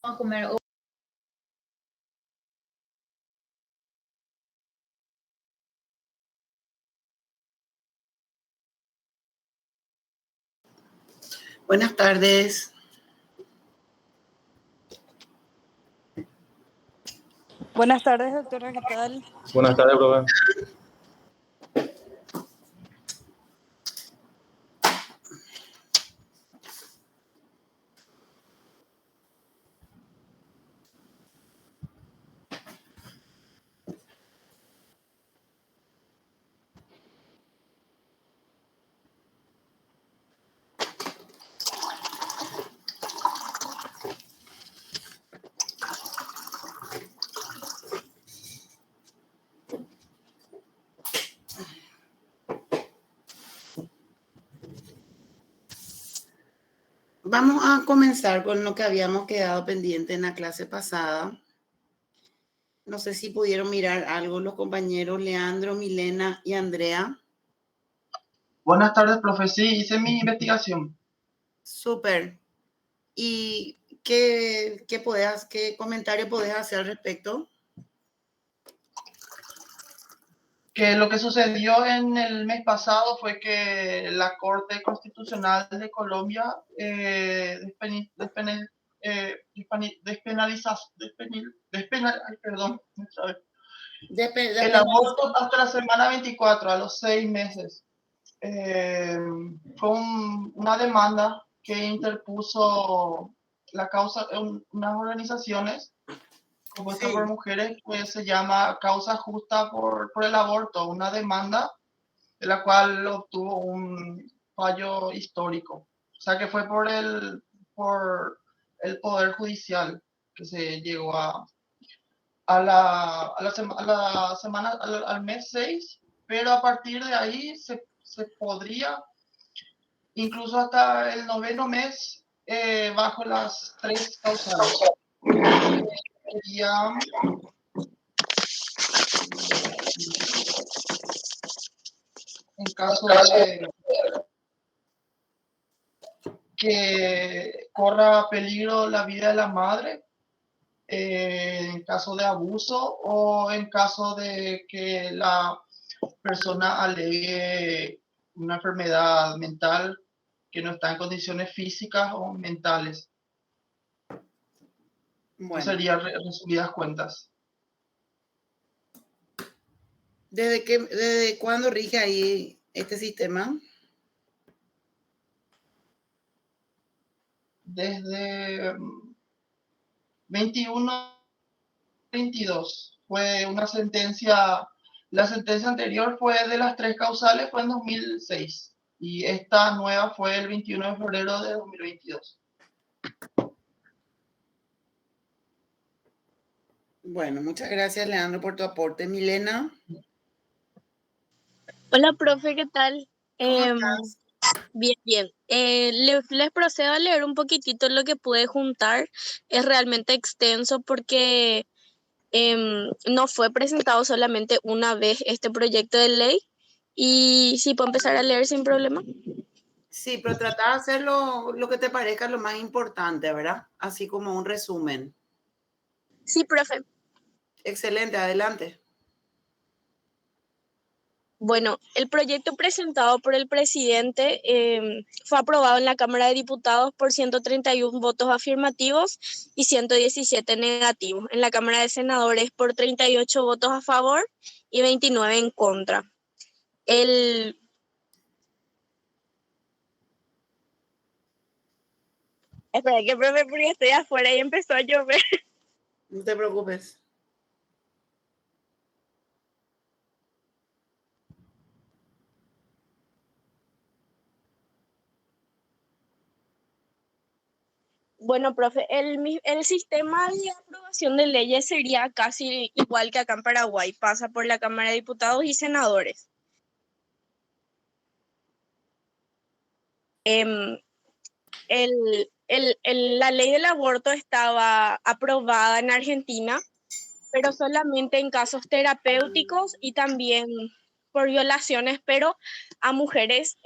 a comer. Buenas tardes. Buenas tardes, doctora, ¿qué tal? Buenas tardes, profe. Vamos a comenzar con lo que habíamos quedado pendiente en la clase pasada. No sé si pudieron mirar algo los compañeros Leandro, Milena y Andrea. Buenas tardes, profe. Sí, hice mi investigación. Súper. ¿Y qué comentario podés hacer al respecto? Que lo que sucedió en el mes pasado fue que la Corte Constitucional de Colombia el aborto hasta la semana 24, a los 6 meses. Fue una demanda que interpuso la causa, unas organizaciones compuesta por mujeres, que se llama Causa Justa por el Aborto, una demanda de la cual obtuvo un fallo histórico. O sea que fue por el Poder Judicial que se llegó al mes 6, pero a partir de ahí se podría, incluso hasta el 9º mes, bajo las 3 causales. Sería en caso de que corra peligro la vida de la madre, en caso de abuso o en caso de que la persona alegue una enfermedad mental que no está en condiciones físicas o mentales. Bueno. Eso sería resumidas cuentas. ¿Desde cuándo rige ahí este sistema? Desde 21-22 fue una sentencia. La sentencia anterior fue de las 3 causales, fue en 2006, y esta nueva fue el 21 de febrero de 2022. Bueno, muchas gracias, Leandro, por tu aporte. Milena. Hola, profe, ¿qué tal? ¿Cómo estás? Bien. Les procedo a leer un poquitito lo que pude juntar. Es realmente extenso porque no fue presentado solamente una vez este proyecto de ley. Y sí, puedo empezar a leer sin problema. Sí, pero trata de hacer lo que te parezca lo más importante, ¿verdad? Así como un resumen. Sí, profe. Excelente, adelante. Bueno, el proyecto presentado por el presidente fue aprobado en la Cámara de Diputados por 131 votos afirmativos y 117 negativos. En la Cámara de Senadores por 38 votos a favor y 29 en contra. Espera, que profe, porque estoy afuera y empezó a llover. No te preocupes. Bueno, profe, el sistema de aprobación de leyes sería casi igual que acá en Paraguay. Pasa por la Cámara de Diputados y Senadores. La ley del aborto estaba aprobada en Argentina, pero solamente en casos terapéuticos y también por violaciones, pero a mujeres,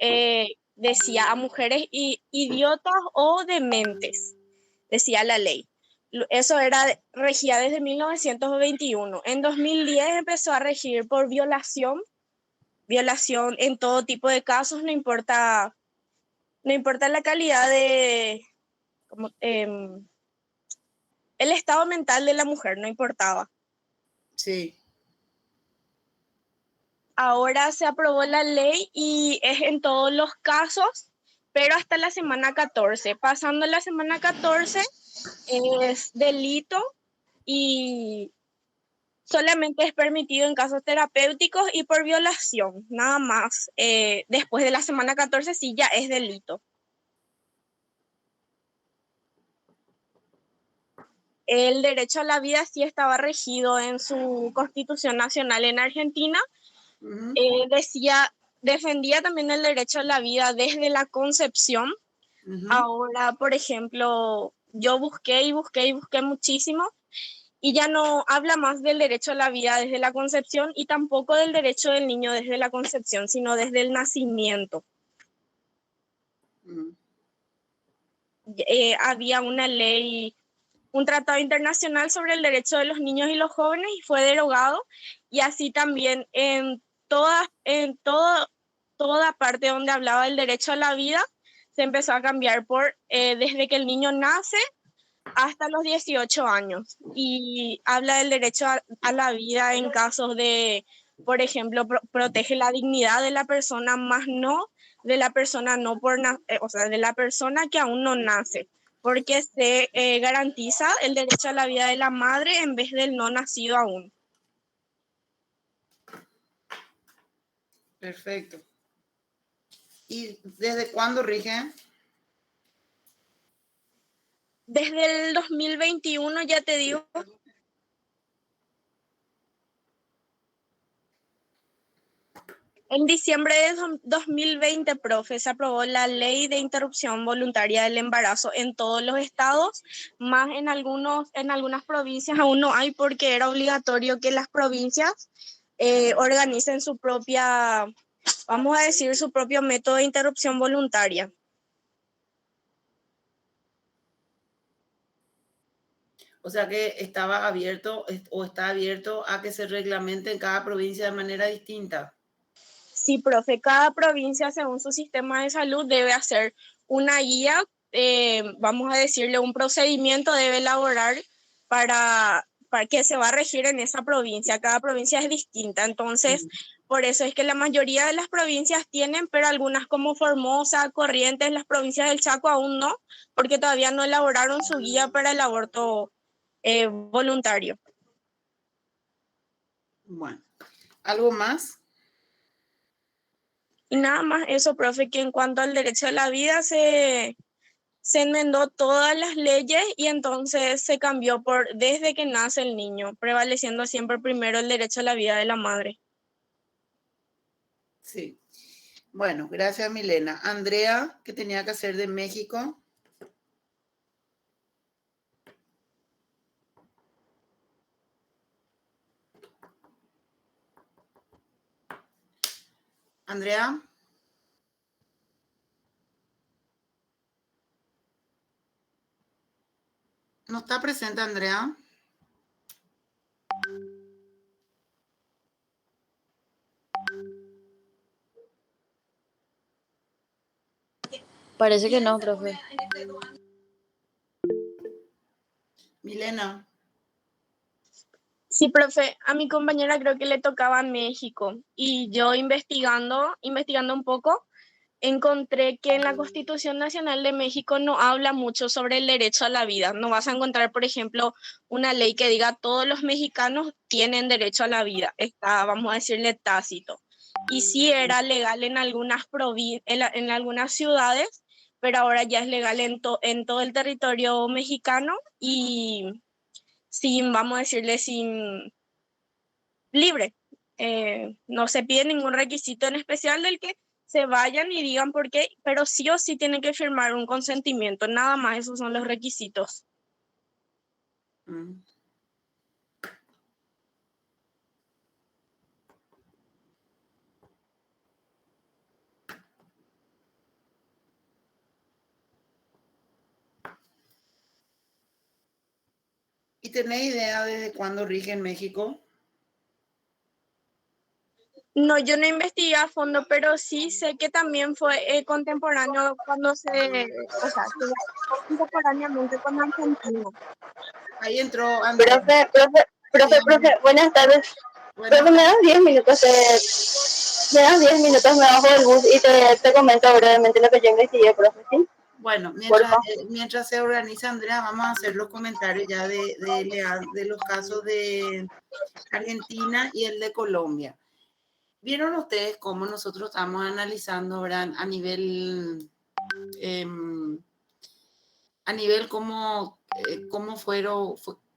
decía, a mujeres idiotas o dementes, decía la ley. Eso regía desde 1921. En 2010 empezó a regir por violación en todo tipo de casos, no importa la calidad el estado mental de la mujer, no importaba. Sí. Ahora se aprobó la ley y es en todos los casos, pero hasta la semana 14. Pasando la semana 14 es delito y solamente es permitido en casos terapéuticos y por violación, nada más. Después de la semana 14 sí ya es delito. El derecho a la vida sí estaba regido en su Constitución Nacional en Argentina. Ujú. Defendía también el derecho a la vida desde la concepción. Ujú. Ahora, por ejemplo, yo busqué y busqué y busqué muchísimo y ya no habla más del derecho a la vida desde la concepción y tampoco del derecho del niño desde la concepción, sino desde el nacimiento. Ujú. Había una ley, un tratado internacional sobre el derecho de los niños y los jóvenes y fue derogado, y así también toda parte donde hablaba del derecho a la vida se empezó a cambiar por desde que el niño nace hasta los 18 años, y habla del derecho a la vida en casos de, por ejemplo, protege la dignidad de la persona, más no de la persona no o sea, de la persona que aún no nace, porque se garantiza el derecho a la vida de la madre en vez del no nacido aún. Perfecto. ¿Y desde cuándo rige? Desde el 2021, ya te digo. En diciembre de 2020, profe, se aprobó la ley de interrupción voluntaria del embarazo en todos los estados, más en algunas provincias aún no hay, porque era obligatorio que las provincias organicen su propia, vamos a decir, su propio método de interrupción voluntaria. O sea que estaba abierto o está abierto a que se reglamente en cada provincia de manera distinta. Sí, profe, cada provincia, según su sistema de salud, debe hacer una guía, vamos a decirle, un procedimiento debe elaborar para que se va a regir en esa provincia. Cada provincia es distinta, entonces, por eso es que la mayoría de las provincias tienen, pero algunas como Formosa, Corrientes, las provincias del Chaco aún no, porque todavía no elaboraron su guía para el aborto voluntario. Bueno, ¿algo más? Y nada más eso, profe, que en cuanto al derecho a la vida se enmendó todas las leyes y entonces se cambió por desde que nace el niño, prevaleciendo siempre primero el derecho a la vida de la madre. Sí. Bueno, gracias, Milena. Andrea, ¿qué tenía que hacer de México? Andrea. ¿No está presente, Andrea? Parece que no, profe. Milena. Sí, profe, a mi compañera creo que le tocaba México y yo investigando un poco, encontré que en la Constitución Nacional de México no habla mucho sobre el derecho a la vida. No vas a encontrar, por ejemplo, una ley que diga todos los mexicanos tienen derecho a la vida. Está, vamos a decirle, tácito. Y sí era legal en en algunas ciudades, pero ahora ya es legal en todo el territorio mexicano y sin, vamos a decirle, sin libre. No se pide ningún requisito en especial del que se vayan y digan por qué, pero sí o sí tienen que firmar un consentimiento, nada más, esos son los requisitos. Mm. ¿Y tenés idea desde cuándo rige en México? No, yo no investigué a fondo, pero sí sé que también fue contemporáneo cuando o sea, contemporáneamente con Argentina. Ahí entró Andrea. Profe, buenas tardes. Buenas Profe, me das 10 minutos, me das 10 minutos, me bajo del bus y te comento brevemente lo que yo investigué, profe, ¿sí? Bueno, Porfa. mientras se organiza Andrea, vamos a hacer los comentarios ya de los casos de Argentina y el de Colombia. ¿Vieron ustedes cómo nosotros estamos analizando, ¿verdad? A nivel cómo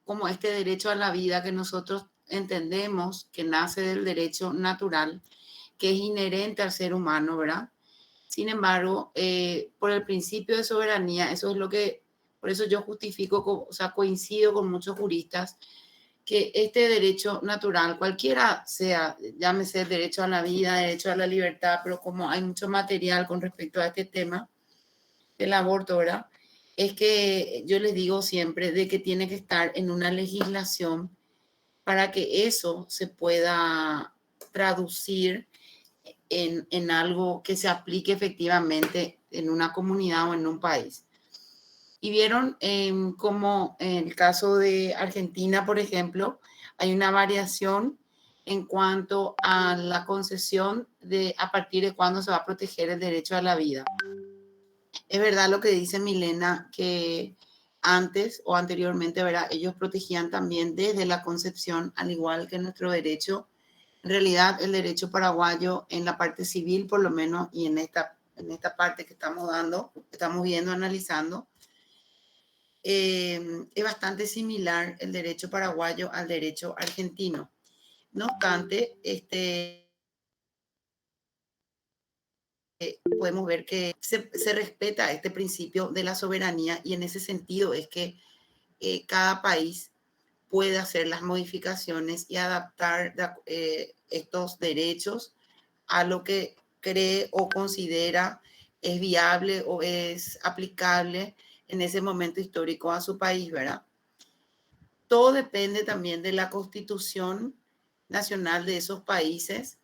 como este derecho a la vida que nosotros entendemos que nace del derecho natural, que es inherente al ser humano, ¿verdad? Sin embargo, por el principio de soberanía, eso es lo que, por eso yo justifico, o sea, coincido con muchos juristas, que este derecho natural, cualquiera sea, llámese derecho a la vida, derecho a la libertad, pero como hay mucho material con respecto a este tema del aborto, ¿verdad? Es que yo les digo siempre de que tiene que estar en una legislación para que eso se pueda traducir en algo que se aplique efectivamente en una comunidad o en un país. Y vieron como en el caso de Argentina, por ejemplo, hay una variación en cuanto a la concesión de a partir de cuándo se va a proteger el derecho a la vida. Es verdad lo que dice Milena, que antes o anteriormente, ¿verdad? Ellos protegían también desde la concepción, al igual que nuestro derecho. En realidad, el derecho paraguayo en la parte civil, por lo menos, y en esta parte que estamos viendo, analizando, es bastante similar el derecho paraguayo al derecho argentino. No obstante, podemos ver que se respeta este principio de la soberanía y en ese sentido es que cada país puede hacer las modificaciones y adaptar estos derechos a lo que cree o considera es viable o es aplicable en ese momento histórico a su país, ¿verdad? Todo depende también de la constitución nacional de esos países,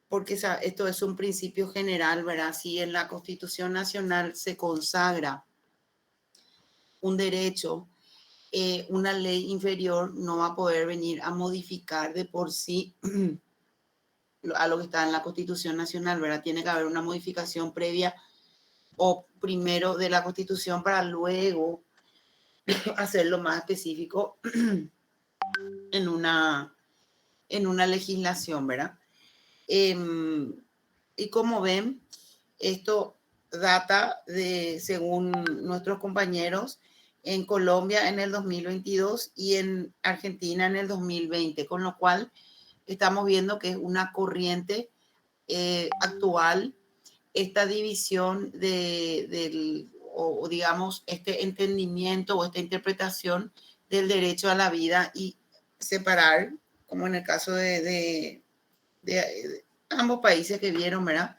porque esto es un principio general, ¿verdad? Si en la constitución nacional se consagra un derecho, una ley inferior no va a poder venir a modificar de por sí a lo que está en la Constitución Nacional, ¿verdad? Tiene que haber una modificación previa o primero de la Constitución para luego hacerlo más específico en una legislación, ¿verdad? Y como ven, esto data de, según nuestros compañeros, en Colombia en el 2022 y en Argentina en el 2020, con lo cual estamos viendo que es una corriente actual esta división o digamos, este entendimiento o esta interpretación del derecho a la vida y separar, como en el caso de ambos países que vieron, ¿verdad?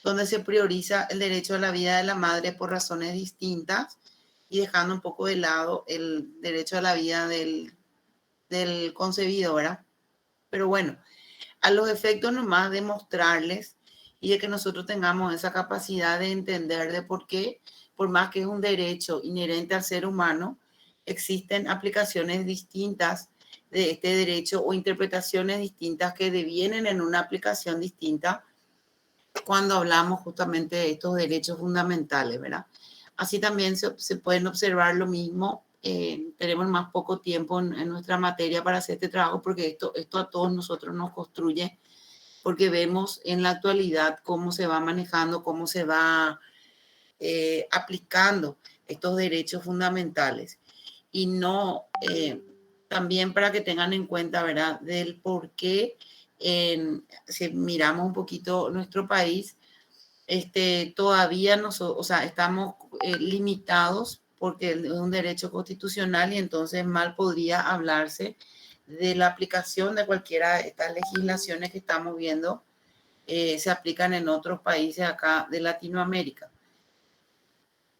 Donde se prioriza el derecho a la vida de la madre por razones distintas y dejando un poco de lado el derecho a la vida del concebido, ¿verdad? Pero bueno, a los efectos nomás de mostrarles y de que nosotros tengamos esa capacidad de entender de por qué, por más que es un derecho inherente al ser humano, existen aplicaciones distintas de este derecho o interpretaciones distintas que devienen en una aplicación distinta cuando hablamos justamente de estos derechos fundamentales, ¿verdad? Así también se pueden observar lo mismo. Tenemos más poco tiempo en nuestra materia para hacer este trabajo porque esto a todos nosotros nos construye, porque vemos en la actualidad cómo se va manejando, cómo se va aplicando estos derechos fundamentales. Y no, también para que tengan en cuenta, ¿verdad?, del por qué, si miramos un poquito nuestro país, todavía estamos limitados porque es un derecho constitucional y entonces mal podría hablarse de la aplicación de cualquiera de estas legislaciones que estamos viendo se aplican en otros países acá de Latinoamérica.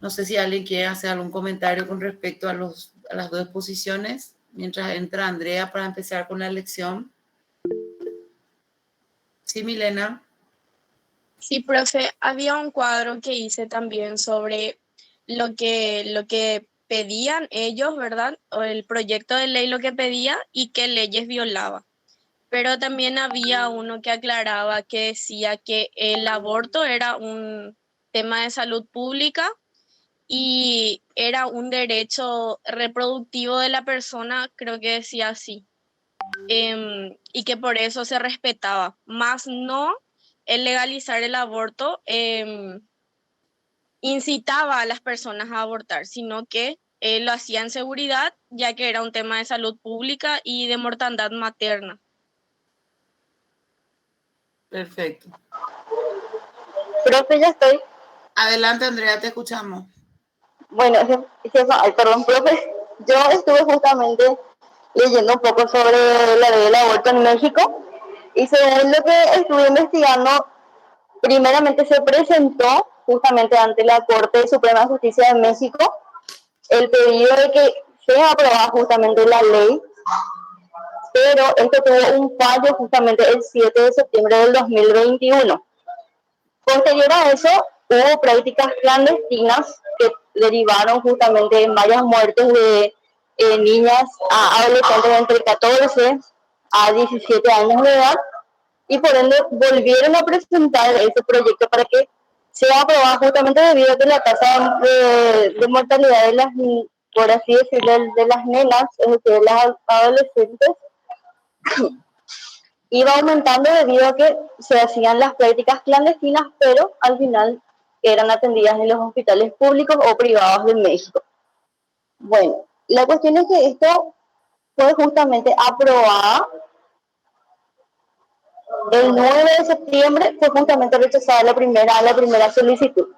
No sé si alguien quiere hacer algún comentario con respecto a los a las dos exposiciones, mientras entra Andrea para empezar con la lección. Sí, Milena. Sí, profe, había un cuadro que hice también sobre lo que pedían ellos, ¿verdad? O el proyecto de ley lo que pedía y qué leyes violaba. Pero también había uno que aclaraba que decía que el aborto era un tema de salud pública y era un derecho reproductivo de la persona, creo que decía así, y que por eso se respetaba, más no el legalizar el aborto incitaba a las personas a abortar, sino que lo hacía en seguridad, ya que era un tema de salud pública y de mortandad materna. Perfecto. Profe, ya estoy. Adelante, Andrea, te escuchamos. Bueno, ay, perdón, profe. Yo estuve justamente leyendo un poco sobre la ley del aborto en México y según lo que estuve investigando, primeramente se presentó justamente ante la Corte Suprema de Justicia de México el pedido de que se aprobara justamente la ley, pero esto tuvo un fallo justamente el 7 de septiembre del 2021. Posterior a eso, hubo prácticas clandestinas que derivaron justamente en varias muertes de niñas a adolescentes entre 14 a 17 años de edad, y por ende volvieron a presentar ese proyecto para que sea aprobado justamente debido a que la tasa de mortalidad de las, por así decirlo, de las nenas, es decir, de las adolescentes, iba aumentando debido a que se hacían las prácticas clandestinas, pero al final eran atendidas en los hospitales públicos o privados de México. Bueno, la cuestión es que esto fue justamente aprobada el 9 de septiembre, fue justamente rechazada la primera solicitud.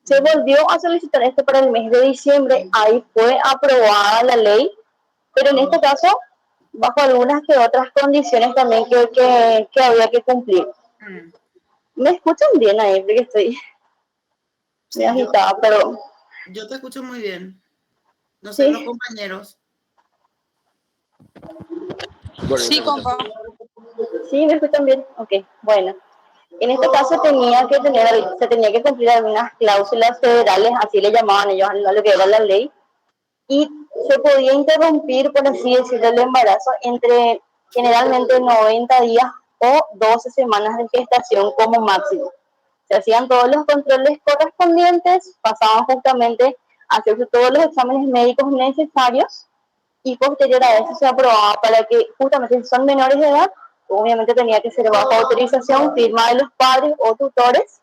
Se volvió a solicitar esto para el mes de diciembre, ahí fue aprobada la ley, pero en este caso bajo algunas que otras condiciones también que había que cumplir. ¿Me escuchan bien ahí? Porque estoy Sí, agitada, pero... yo te escucho muy bien. No sé, Sí. los compañeros. Sí, compa. ¿Sí? ¿Me escuchan bien? Ok, bueno. En este caso se tenía que cumplir algunas cláusulas federales, así le llamaban ellos a lo que era la ley, y se podía interrumpir, por así decirlo, el embarazo entre generalmente 90 días o 12 semanas de gestación como máximo. Se hacían todos los controles correspondientes, pasaban justamente a hacerse todos los exámenes médicos necesarios y posterior a eso se aprobaba para que justamente si son menores de edad, obviamente tenía que ser bajo autorización, firma de los padres o tutores,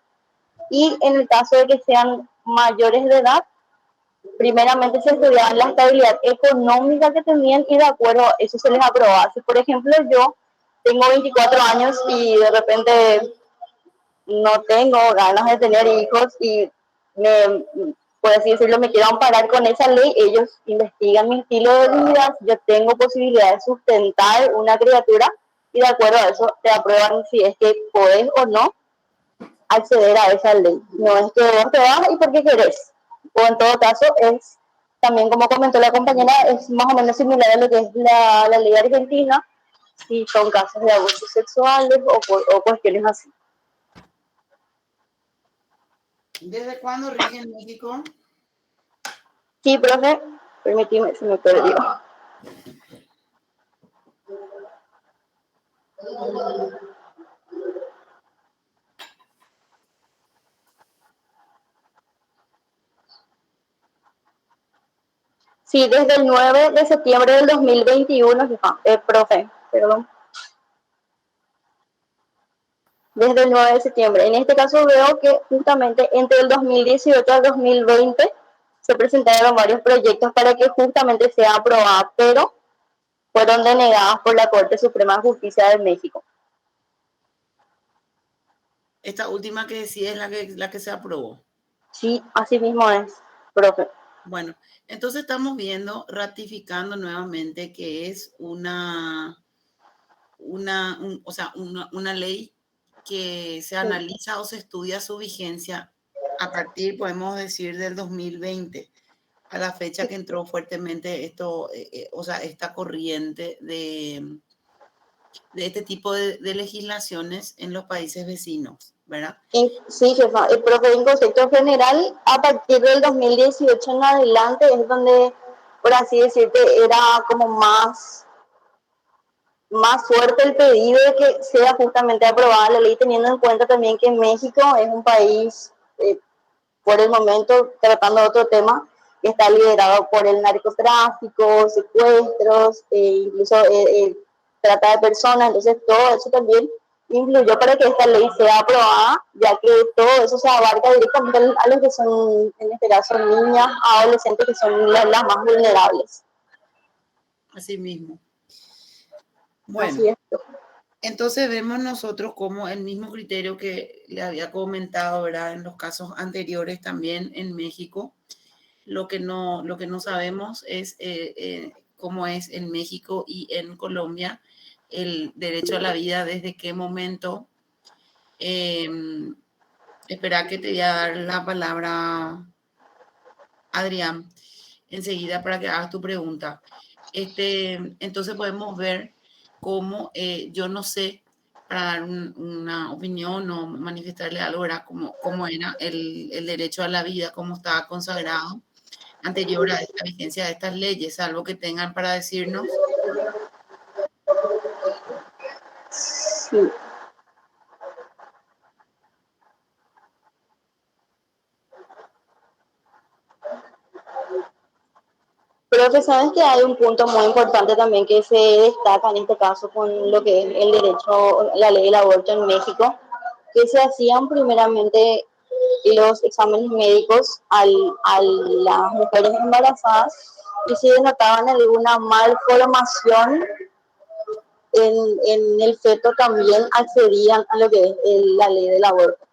y en el caso de que sean mayores de edad, primeramente se estudiaba la estabilidad económica que tenían y de acuerdo a eso se les aprobaba. Si por ejemplo yo tengo 24 años y de repente no tengo ganas de tener hijos y por así decirlo, me quiero amparar con esa ley, ellos investigan mi estilo de vida, yo tengo posibilidad de sustentar una criatura y de acuerdo a eso te aprueban si es que podés o no acceder a esa ley. No es que vos te vas y porque querés. O en todo caso es, también como comentó la compañera, es más o menos similar a lo que es la ley argentina, si son casos de abusos sexuales o cuestiones así. ¿Desde cuándo rige en México? Sí, profe, permíteme, se me perdió. Sí, desde el 9 de septiembre del 2021, profe, perdón. Desde el 9 de septiembre. En este caso veo que justamente entre el 2018 al 2020 se presentaron varios proyectos para que justamente sea aprobada, pero fueron denegadas por la Corte Suprema de Justicia de México. Esta última que decía es la que se aprobó. Sí, así mismo es, profe. Bueno, entonces estamos viendo, ratificando nuevamente que es una ley que se analiza o se estudia su vigencia a partir, podemos decir, del 2020. a la fecha que entró fuertemente esto, o sea, esta corriente de este tipo de legislaciones en los países vecinos, ¿verdad? Sí, jefa, pero en concepto general, a partir del 2018 en adelante es donde, por así decirte, era como más fuerte el pedido de que sea justamente aprobada la ley, teniendo en cuenta también que México es un país, por el momento, tratando de otro tema, que está liderado por el narcotráfico, secuestros, incluso trata de personas, entonces todo eso también influyó para que esta ley sea aprobada, ya que todo eso se abarca directamente a los que son, en este caso, niñas, adolescentes, que son las más vulnerables. Así mismo. Bueno, Así es. entonces vemos nosotros como el mismo criterio que le había comentado, ¿verdad? En los casos anteriores también en México. Lo que no sabemos es cómo es en México y en Colombia el derecho a la vida, desde qué momento. Eh, espera que te voy a dar la palabra, Adrián, enseguida para que hagas tu pregunta. Entonces podemos ver cómo yo no sé, para dar una opinión o manifestarle algo, ¿verdad? Cómo era el derecho a la vida, cómo estaba consagrado anterior a esta vigencia de estas leyes, algo que tengan para decirnos. Sí. Pero que sabes que hay un punto muy importante también que se destaca en este caso con lo que es el derecho, la ley del aborto en México, que se hacían primeramente los exámenes médicos a las mujeres embarazadas y si denotaban alguna malformación en el feto también accedían a lo que es la ley del aborto.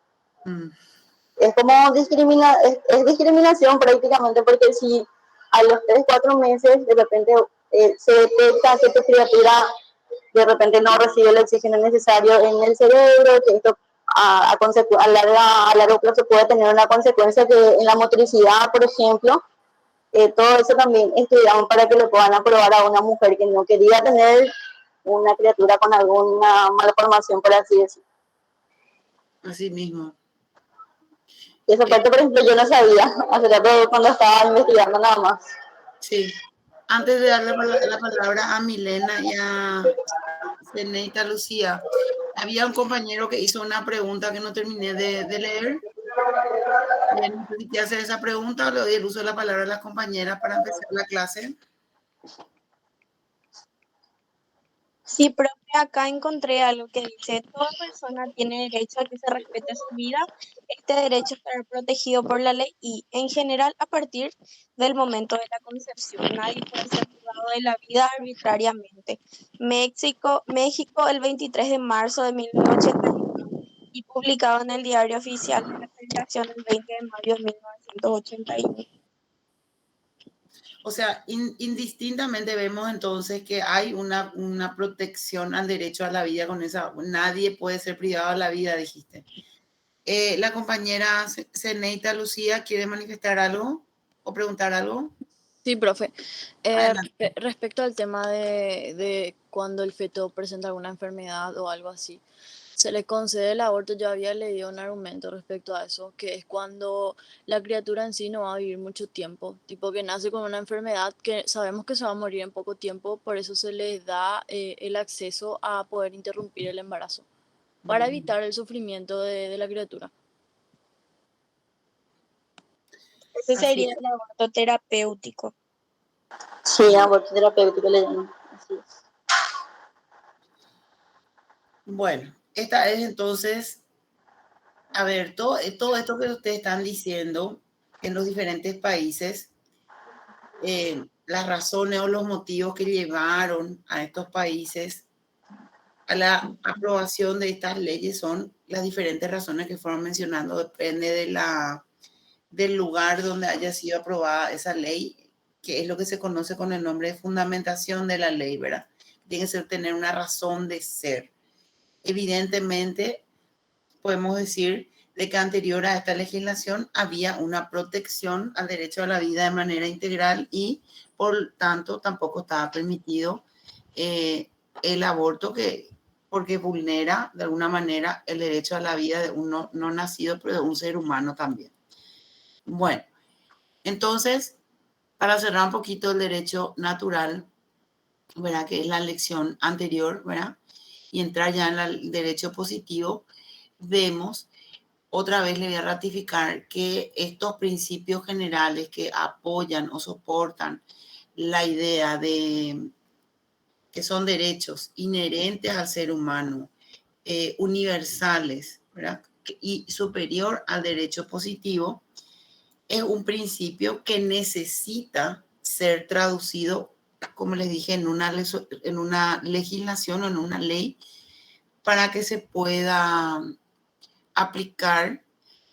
Mm. Es como es discriminación prácticamente, porque si a los 3 4 meses de repente se detecta que tu criatura de repente no recibe el oxígeno necesario en el cerebro, que esto a largo plazo puede tener una consecuencia que en la motricidad, por ejemplo, todo eso también estudiamos para que le puedan aprobar a una mujer que no quería tener una criatura con alguna malformación, por así decirlo. Así mismo. Esa parte, por ejemplo, yo no sabía, hace rato cuando estaba investigando nada más. Sí. Antes de darle la palabra a Milena y a Zeneita Lucía, había un compañero que hizo una pregunta que no terminé de leer. No sé si quiere hacer esa pregunta o le doy el uso de la palabra a las compañeras para empezar la clase. Sí, profe, acá encontré algo que dice, toda persona tiene derecho a que se respete su vida. Este derecho estará protegido por la ley y, en general, a partir del momento de la concepción. Nadie puede ser privado de la vida arbitrariamente. México, el 23 de marzo de 1981 y publicado en el Diario Oficial de la Federación el 20 de mayo de 1981. O sea, indistintamente vemos entonces que hay una protección al derecho a la vida con esa. Nadie puede ser privado de la vida, dijiste. La compañera Zeneita Lucía, ¿quiere manifestar algo o preguntar algo? Sí, profe. Adelante. Respecto al tema de cuando el feto presenta alguna enfermedad o algo así, se le concede el aborto. Yo había leído un argumento respecto a eso, que es cuando la criatura en sí no va a vivir mucho tiempo, tipo que nace con una enfermedad que sabemos que se va a morir en poco tiempo, por eso se les da el acceso a poder interrumpir el embarazo, para evitar el sufrimiento de la criatura. Ese Así sería es. el aborto terapéutico. Sí, aborto terapéutico le llaman. Así es. Bueno, esta es entonces, a ver, todo esto que ustedes están diciendo en los diferentes países, las razones o los motivos que llevaron a estos países a la aprobación de estas leyes son las diferentes razones que fueron mencionando. Depende del lugar donde haya sido aprobada esa ley, que es lo que se conoce con el nombre de fundamentación de la ley, ¿verdad? Tiene que tener una razón de ser. Evidentemente, podemos decir de que anterior a esta legislación había una protección al derecho a la vida de manera integral y por tanto tampoco estaba permitido el aborto porque vulnera de alguna manera el derecho a la vida de un no nacido, pero de un ser humano también. Bueno, entonces, para cerrar un poquito el derecho natural, ¿verdad? Que es la lección anterior, ¿verdad? Y entrar ya en el derecho positivo, vemos, otra vez le voy a ratificar que estos principios generales que apoyan o soportan la idea de que son derechos inherentes al ser humano, universales, ¿verdad? Y superior al derecho positivo, es un principio que necesita ser traducido, como les dije, en una legislación o en una ley para que se pueda aplicar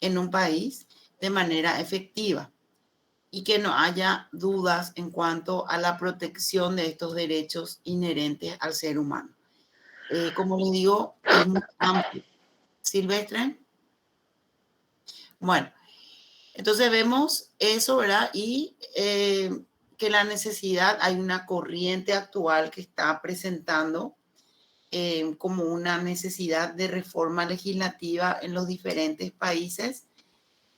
en un país de manera efectiva y que no haya dudas en cuanto a la protección de estos derechos inherentes al ser humano. Como les digo, es muy amplio. Silvestre. Bueno, entonces vemos eso, ¿verdad? Y que la necesidad, hay una corriente actual que está presentando como una necesidad de reforma legislativa en los diferentes países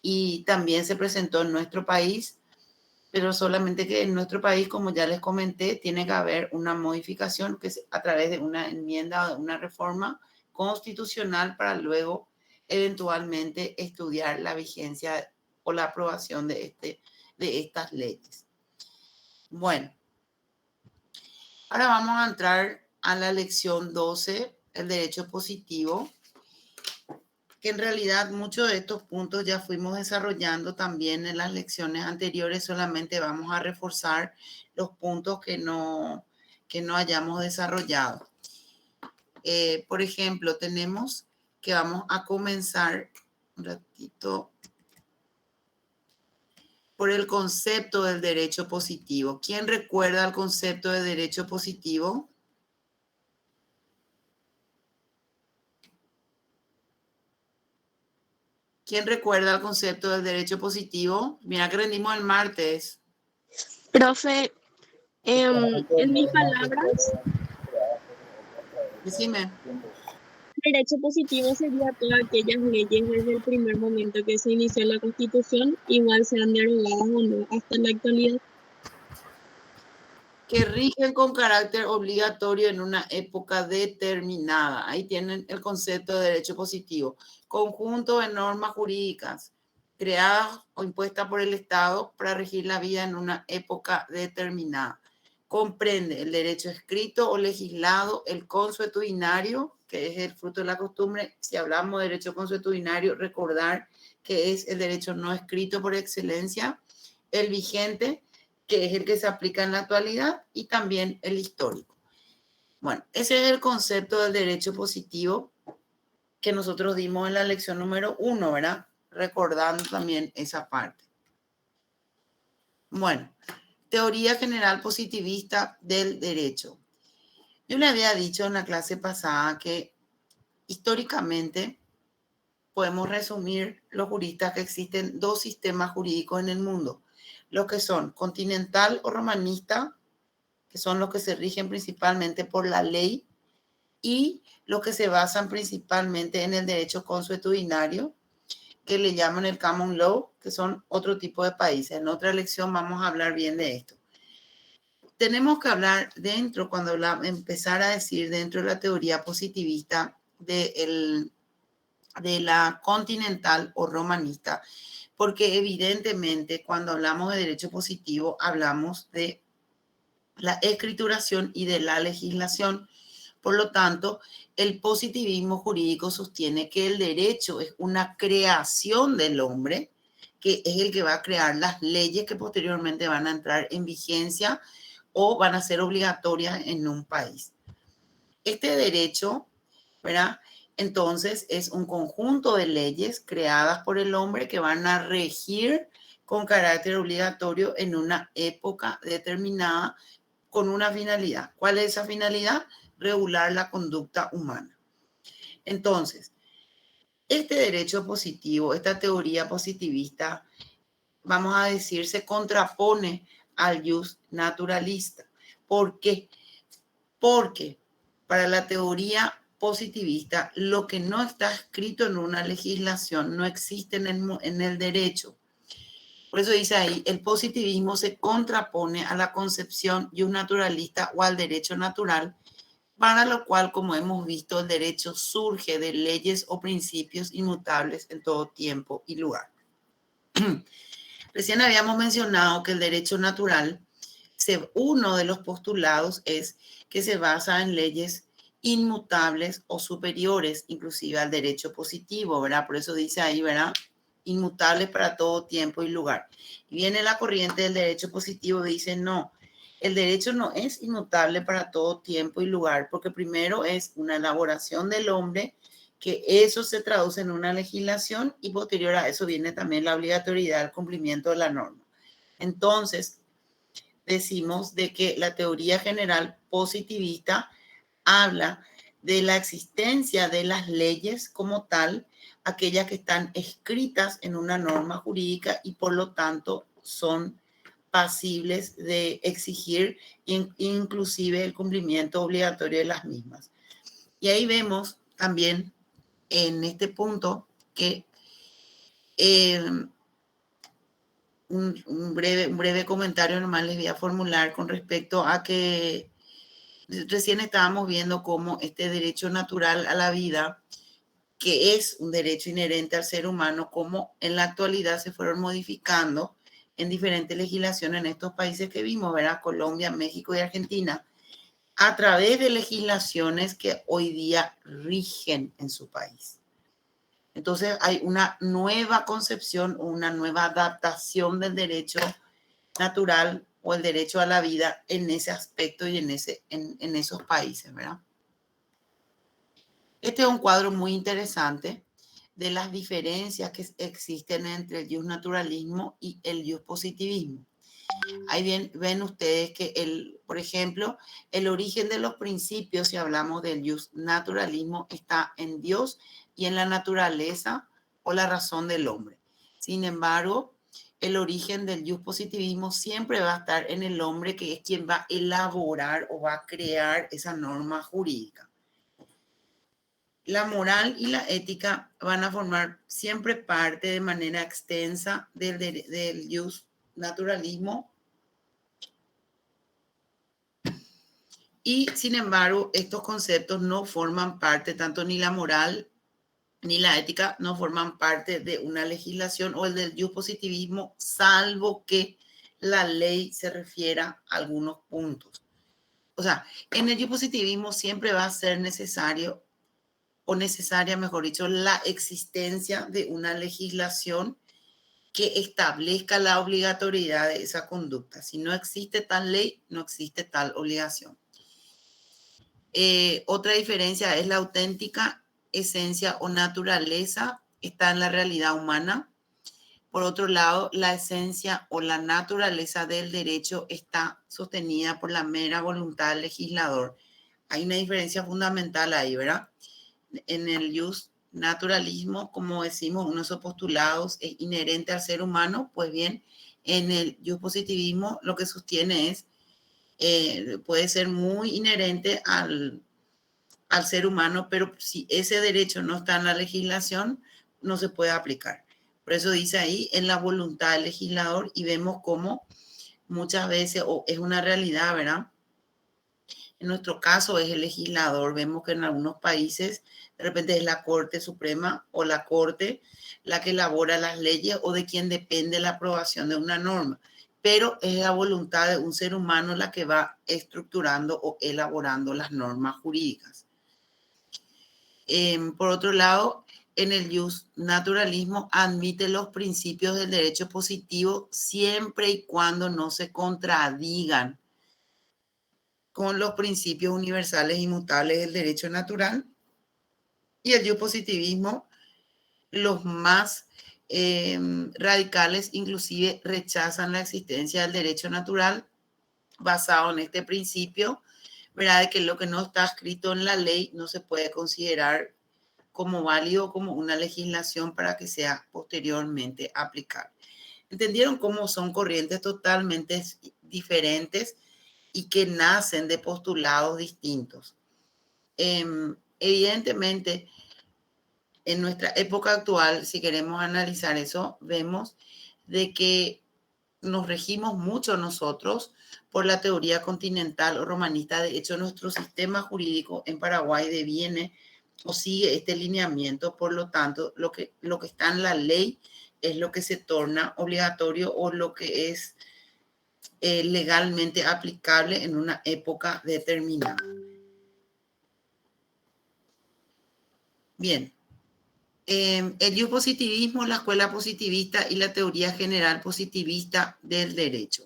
y también se presentó en nuestro país, pero solamente que en nuestro país, como ya les comenté, tiene que haber una modificación que es a través de una enmienda o de una reforma constitucional para luego eventualmente estudiar la vigencia o la aprobación de estas leyes. Bueno, ahora vamos a entrar a la lección 12, el derecho positivo, que en realidad muchos de estos puntos ya fuimos desarrollando también en las lecciones anteriores, solamente vamos a reforzar los puntos que no hayamos desarrollado. Por ejemplo, tenemos que vamos a comenzar un ratito por el concepto del derecho positivo. ¿Quién recuerda el concepto de derecho positivo? ¿Quién recuerda el concepto del derecho positivo? Mira que rendimos el martes. Profe, en mis palabras, Decime. derecho positivo sería todas aquellas leyes desde el primer momento que se inició la Constitución, igual sean derogadas o no hasta la actualidad. Que rigen con carácter obligatorio en una época determinada. Ahí tienen el concepto de derecho positivo. Conjunto de normas jurídicas creadas o impuestas por el Estado para regir la vida en una época determinada. Comprende el derecho escrito o legislado, el consuetudinario, que es el fruto de la costumbre. Si hablamos de derecho consuetudinario, recordar que es el derecho no escrito por excelencia, el vigente, que es el que se aplica en la actualidad, y también el histórico. Bueno, ese es el concepto del derecho positivo que nosotros dimos en la lección número 1, ¿verdad? Recordando también esa parte. Bueno, teoría general positivista del derecho. Yo le había dicho en la clase pasada que históricamente podemos resumir los juristas que existen dos sistemas jurídicos en el mundo, los que son continental o romanista, que son los que se rigen principalmente por la ley, y los que se basan principalmente en el derecho consuetudinario, que le llaman el common law, que son otro tipo de países. En otra lección vamos a hablar bien de esto. Tenemos que hablar dentro, cuando empezar a decir dentro de la teoría positivista de la continental o romanista, porque evidentemente cuando hablamos de derecho positivo hablamos de la escrituración y de la legislación. Por lo tanto, el positivismo jurídico sostiene que el derecho es una creación del hombre, que es el que va a crear las leyes que posteriormente van a entrar en vigencia o van a ser obligatorias en un país. Este derecho, ¿verdad? Entonces, es un conjunto de leyes creadas por el hombre que van a regir con carácter obligatorio en una época determinada con una finalidad. ¿Cuál es esa finalidad? Regular la conducta humana. Entonces, Este derecho positivo, esta teoría positivista, vamos a decir, se contrapone al jus naturalista. ¿Por qué? Porque para la teoría positivista, lo que no está escrito en una legislación no existe en el derecho. Por eso dice ahí, el positivismo se contrapone a la concepción jus naturalista o al derecho natural, para lo cual, como hemos visto, el derecho surge de leyes o principios inmutables en todo tiempo y lugar. Recién habíamos mencionado que el derecho natural, uno de los postulados es que se basa en leyes inmutables o superiores, inclusive al derecho positivo, ¿verdad? Por eso dice ahí, ¿verdad? Inmutables para todo tiempo y lugar. Y viene la corriente del derecho positivo, dice, no, el derecho no es inmutable para todo tiempo y lugar, porque primero es una elaboración del hombre, que eso se traduce en una legislación y posterior a eso viene también la obligatoriedad del cumplimiento de la norma. Entonces, decimos de que la teoría general positivista habla de la existencia de las leyes como tal, aquellas que están escritas en una norma jurídica y por lo tanto son pasibles de exigir inclusive el cumplimiento obligatorio de las mismas. Y ahí vemos también en este punto que un breve comentario nomás les voy a formular con respecto a que recién estábamos viendo cómo este derecho natural a la vida, que es un derecho inherente al ser humano, cómo en la actualidad se fueron modificando en diferentes legislaciones en estos países que vimos, ¿verdad? Colombia, México y Argentina, a través de legislaciones que hoy día rigen en su país. Entonces hay una nueva concepción o una nueva adaptación del derecho natural o el derecho a la vida en ese aspecto y en esos países, ¿verdad? Este es un cuadro muy interesante de las diferencias que existen entre el jus naturalismo y el jus positivismo. Ahí ven ustedes que, por ejemplo, el origen de los principios, si hablamos del jus naturalismo, está en Dios y en la naturaleza o la razón del hombre. Sin embargo, el origen del jus positivismo siempre va a estar en el hombre, que es quien va a elaborar o va a crear esa norma jurídica. La moral y la ética van a formar siempre parte de manera extensa del jus naturalismo. Y sin embargo, estos conceptos no forman parte, tanto ni la moral ni la ética, no forman parte de una legislación o el del jus positivismo, salvo que la ley se refiera a algunos puntos. O sea, en el jus positivismo siempre va a ser necesario, o necesaria, mejor dicho, la existencia de una legislación que establezca la obligatoriedad de esa conducta. Si no existe tal ley, no existe tal obligación. Otra diferencia es la auténtica esencia o naturaleza está en la realidad humana. Por otro lado, la esencia o la naturaleza del derecho está sostenida por la mera voluntad del legislador. Hay una diferencia fundamental ahí, ¿verdad? En el jus naturalismo, como decimos, uno de esos postulados es inherente al ser humano. Pues bien, en el jus positivismo lo que sostiene es puede ser muy inherente al ser humano, pero si ese derecho no está en la legislación, no se puede aplicar. Por eso dice ahí, en la voluntad del legislador, y vemos cómo muchas veces, o es una realidad, ¿verdad? En nuestro caso es el legislador. Vemos que en algunos países de repente es la Corte Suprema o la Corte la que elabora las leyes o de quien depende la aprobación de una norma. Pero es la voluntad de un ser humano la que va estructurando o elaborando las normas jurídicas. Por otro lado, en el jus naturalismo admite los principios del derecho positivo siempre y cuando no se contradigan con los principios universales inmutables del derecho natural. Y el jus positivismo, los más radicales inclusive rechazan la existencia del derecho natural basado en este principio, ¿verdad? De que lo que no está escrito en la ley no se puede considerar como válido como una legislación para que sea posteriormente aplicable. ¿Entendieron cómo son corrientes totalmente diferentes y que nacen de postulados distintos? Evidentemente, en nuestra época actual, si queremos analizar eso, vemos de que nos regimos mucho nosotros por la teoría continental o romanista. De hecho, nuestro sistema jurídico en Paraguay deviene o sigue este lineamiento. Por lo tanto, lo que está en la ley es lo que se torna obligatorio o lo que es legalmente aplicable en una época determinada. Bien. El positivismo, la escuela positivista y la teoría general positivista del derecho.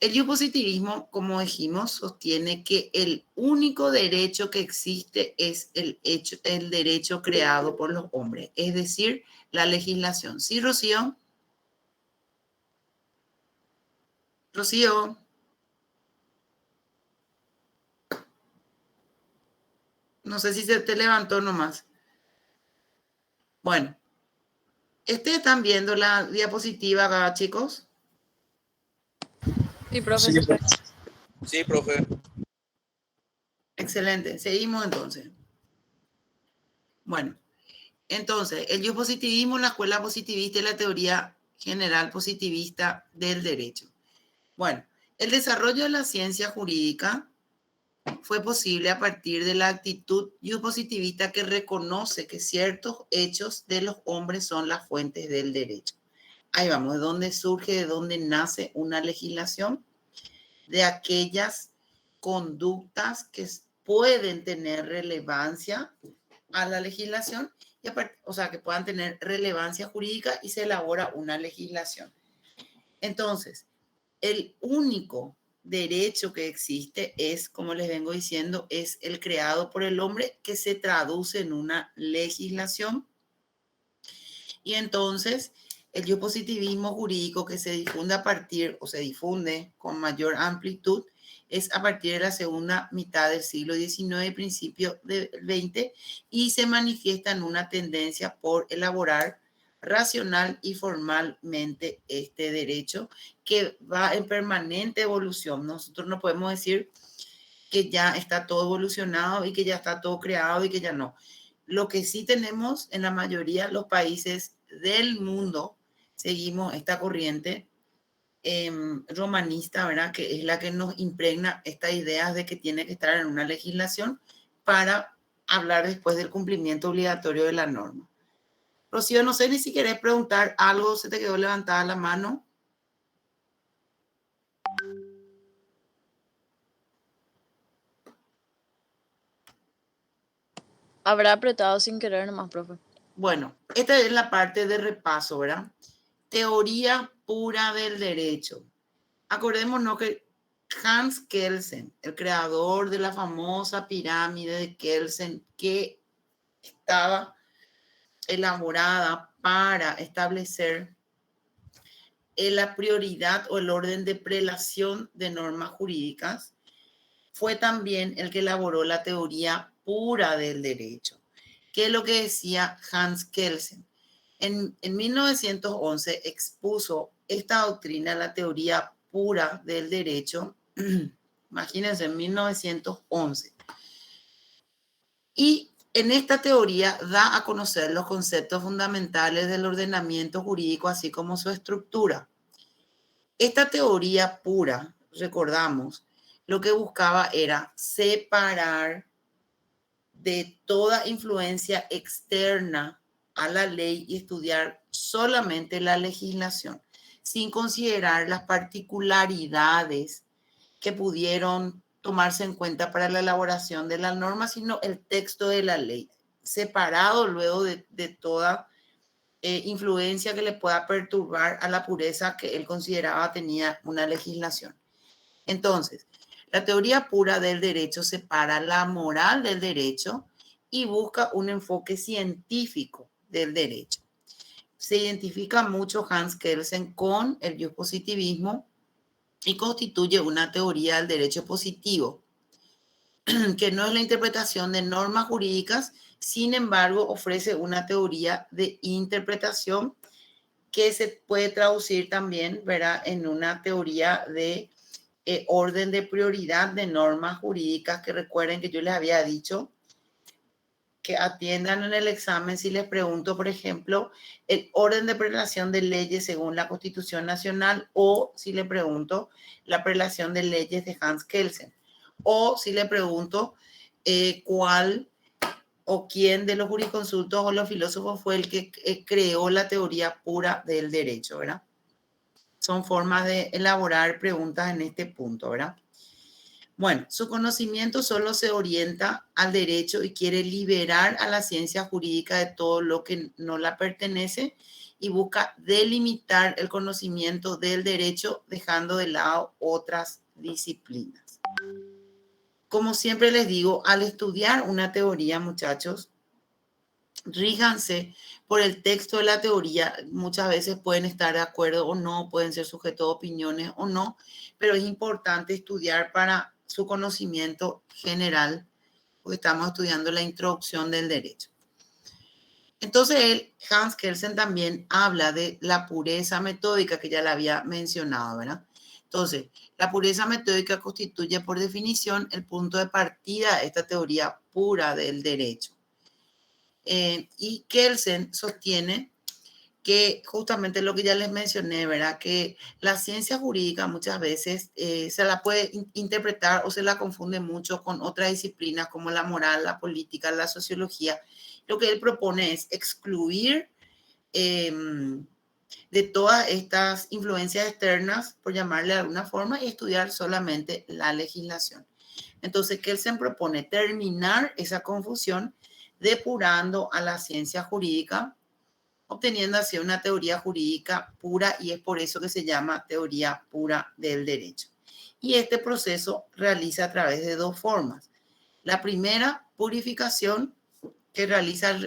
El positivismo, como dijimos, sostiene que el único derecho que existe es el derecho creado por los hombres, es decir, la legislación. ¿Sí, Rocío? Rocío. No sé si se te levantó nomás. Bueno, ¿están viendo la diapositiva acá, chicos? Sí, profe. Sí, profe. Excelente. Seguimos entonces. Bueno, entonces, el positivismo, la escuela positivista y la teoría general positivista del derecho. Bueno, el desarrollo de la ciencia jurídica fue posible a partir de la actitud positivista que reconoce que ciertos hechos de los hombres son las fuentes del derecho. Ahí vamos, de dónde surge, de dónde nace una legislación, de aquellas conductas que pueden tener relevancia a la legislación, o sea, que puedan tener relevancia jurídica y se elabora una legislación. Entonces, el único derecho que existe es, como les vengo diciendo, es el creado por el hombre que se traduce en una legislación. Y entonces, el positivismo jurídico que se difunde se difunde con mayor amplitud es a partir de la segunda mitad del siglo XIX y principio del XX y se manifiesta en una tendencia por elaborar racional y formalmente este derecho que va en permanente evolución. Nosotros no podemos decir que ya está todo evolucionado y que ya está todo creado y que ya no. Lo que sí tenemos en la mayoría de los países del mundo, seguimos esta corriente romanista, ¿verdad? Que es la que nos impregna estas ideas de que tiene que estar en una legislación para hablar después del cumplimiento obligatorio de la norma. Rocío, no sé ni si querés preguntar algo, se te quedó levantada la mano. Habrá apretado sin querer nomás, profe. Bueno, esta es la parte de repaso, ¿verdad? Teoría pura del derecho. Acordémonos que Hans Kelsen, el creador de la famosa pirámide de Kelsen, que estaba elaborada para establecer la prioridad o el orden de prelación de normas jurídicas, fue también el que elaboró la teoría pura del derecho. ¿Qué es lo que decía Hans Kelsen? En 1911 expuso esta doctrina, la teoría pura del derecho, imagínense, en 1911. Y en esta teoría da a conocer los conceptos fundamentales del ordenamiento jurídico, así como su estructura. Esta teoría pura, recordamos, lo que buscaba era separar de toda influencia externa a la ley y estudiar solamente la legislación, sin considerar las particularidades que pudieron tomarse en cuenta para la elaboración de la norma, sino el texto de la ley, separado luego de toda influencia que le pueda perturbar a la pureza que él consideraba tenía una legislación. Entonces, la teoría pura del derecho separa la moral del derecho y busca un enfoque científico del derecho. Se identifica mucho Hans Kelsen con el positivismo y constituye una teoría del derecho positivo. que no es la interpretación de normas jurídicas, sin embargo, ofrece una teoría de interpretación que se puede traducir también, ¿verdad?, en una teoría de orden de prioridad de normas jurídicas, que recuerden que yo les había dicho que atiendan en el examen si les pregunto, por ejemplo, el orden de prelación de leyes según la Constitución Nacional, o si le pregunto la prelación de leyes de Hans Kelsen, o si le pregunto cuál o quién de los jurisconsultos o los filósofos fue el que creó la teoría pura del derecho, ¿verdad? Son formas de elaborar preguntas en este punto, ¿verdad? Bueno, su conocimiento solo se orienta al derecho y quiere liberar a la ciencia jurídica de todo lo que no la pertenece y busca delimitar el conocimiento del derecho dejando de lado otras disciplinas. Como siempre les digo, al estudiar una teoría, muchachos, ríjanse por el texto de la teoría. Muchas veces pueden estar de acuerdo o no, pueden ser sujetos a opiniones o no, pero es importante estudiar para su conocimiento general, porque estamos estudiando la introducción del derecho. Entonces, Hans Kelsen también habla de la pureza metódica, que ya la había mencionado, ¿verdad? Entonces, la pureza metódica constituye por definición el punto de partida de esta teoría pura del derecho. Y Kelsen sostiene que justamente lo que ya les mencioné, ¿verdad? Que la ciencia jurídica muchas veces se la puede interpretar o se la confunde mucho con otras disciplinas como la moral, la política, la sociología. Lo que él propone es excluir de todas estas influencias externas, por llamarle de alguna forma, y estudiar solamente la legislación. Entonces, Kelsen propone terminar esa confusión depurando a la ciencia jurídica, obteniendo así una teoría jurídica pura, y es por eso que se llama teoría pura del derecho. Y este proceso realiza a través de dos formas. La primera, purificación, que realiza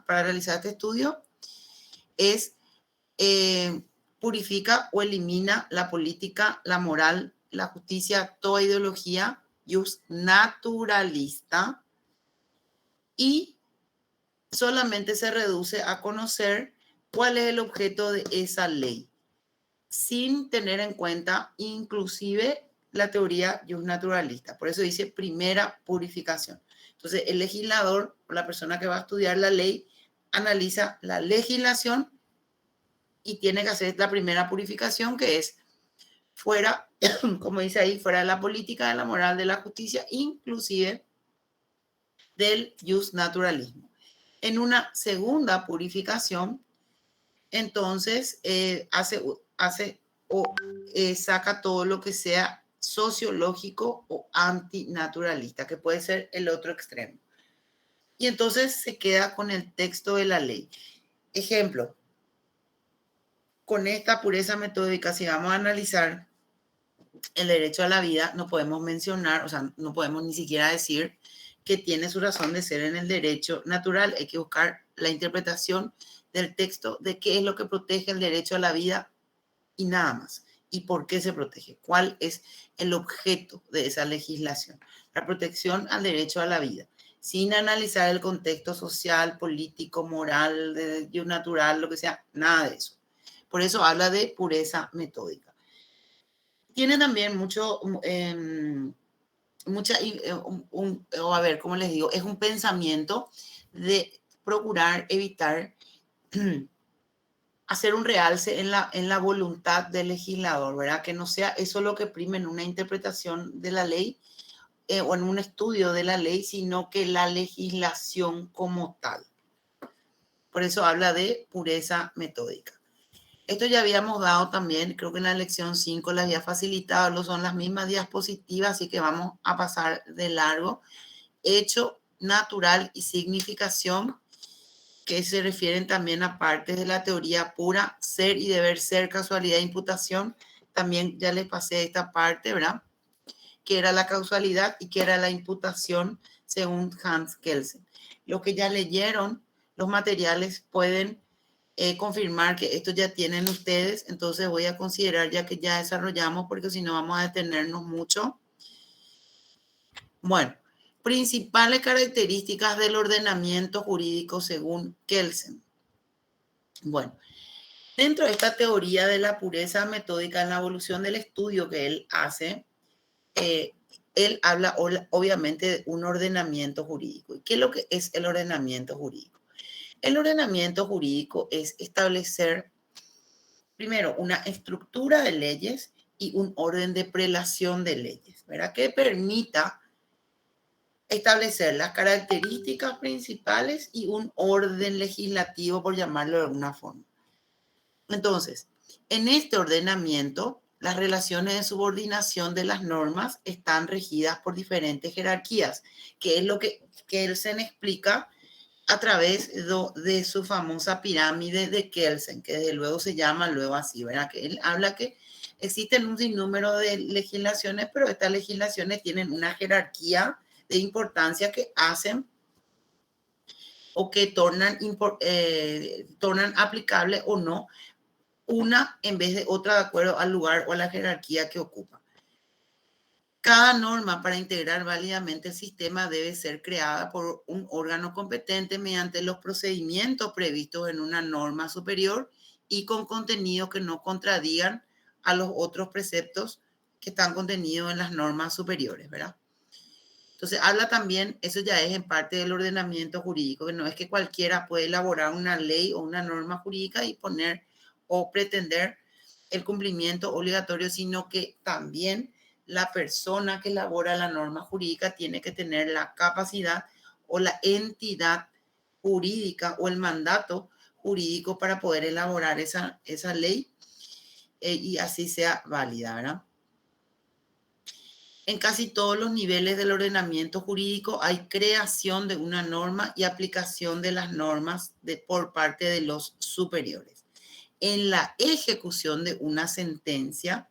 para realizar este estudio, es purifica o elimina la política, la moral, la justicia, toda ideología jus naturalista, y solamente se reduce a conocer cuál es el objeto de esa ley, sin tener en cuenta inclusive la teoría jus naturalista. Por eso dice primera purificación. Entonces, el legislador o la persona que va a estudiar la ley analiza la legislación y tiene que hacer la primera purificación, que es fuera, como dice ahí, fuera de la política, de la moral, de la justicia, inclusive del jus naturalismo. En una segunda purificación, entonces saca todo lo que sea sociológico o antinaturalista, que puede ser el otro extremo. Y entonces se queda con el texto de la ley. Ejemplo, con esta pureza metódica, si vamos a analizar el derecho a la vida, no podemos mencionar, o sea, no podemos ni siquiera decir que tiene su razón de ser en el derecho natural. Hay que buscar la interpretación del texto de qué es lo que protege el derecho a la vida y nada más. ¿Y por qué se protege? ¿Cuál es el objeto de esa legislación? La protección al derecho a la vida, sin analizar el contexto social, político, moral, de natural, lo que sea, nada de eso. Por eso habla de pureza metódica. Tiene también a ver, ¿cómo les digo? Es un pensamiento de procurar evitar hacer un realce en la voluntad del legislador, ¿verdad? Que no sea eso lo que prime en una interpretación de la ley o en un estudio de la ley, sino que la legislación como tal. Por eso habla de pureza metódica. Esto ya habíamos dado también, creo que en la lección 5 les había facilitado, son las mismas diapositivas, así que vamos a pasar de largo. Hecho, natural y significación, que se refieren también a partes de la teoría pura, ser y deber ser, causalidad e imputación. También ya les pasé esta parte, ¿verdad? Que era la causalidad y que era la imputación según Hans Kelsen. Los que ya leyeron los materiales pueden confirmar que esto ya tienen ustedes, entonces voy a considerar ya que ya desarrollamos, porque si no vamos a detenernos mucho. Bueno, principales características del ordenamiento jurídico según Kelsen. Bueno, dentro de esta teoría de la pureza metódica en la evolución del estudio que él hace, él habla obviamente de un ordenamiento jurídico. ¿Y qué es lo que es el ordenamiento jurídico? El ordenamiento jurídico es establecer, primero, una estructura de leyes y un orden de prelación de leyes, ¿verdad? Que permita establecer las características principales y un orden legislativo, por llamarlo de alguna forma. Entonces, en este ordenamiento, las relaciones de subordinación de las normas están regidas por diferentes jerarquías, que es lo que Kelsen explica a través de su famosa pirámide de Kelsen, que desde luego se llama luego así, ¿verdad? Que él habla que existen un sinnúmero de legislaciones, pero estas legislaciones tienen una jerarquía de importancia que hacen o que tornan aplicable o no una en vez de otra de acuerdo al lugar o a la jerarquía que ocupa. Cada norma para integrar válidamente el sistema debe ser creada por un órgano competente mediante los procedimientos previstos en una norma superior y con contenido que no contradigan a los otros preceptos que están contenidos en las normas superiores, ¿verdad? Entonces, habla también, eso ya es en parte del ordenamiento jurídico, que no es que cualquiera puede elaborar una ley o una norma jurídica y poner o pretender el cumplimiento obligatorio, sino que también la persona que elabora la norma jurídica tiene que tener la capacidad o la entidad jurídica o el mandato jurídico para poder elaborar esa ley y así sea válida, ¿verdad? En casi todos los niveles del ordenamiento jurídico hay creación de una norma y aplicación de las normas por parte de los superiores. En la ejecución de una sentencia,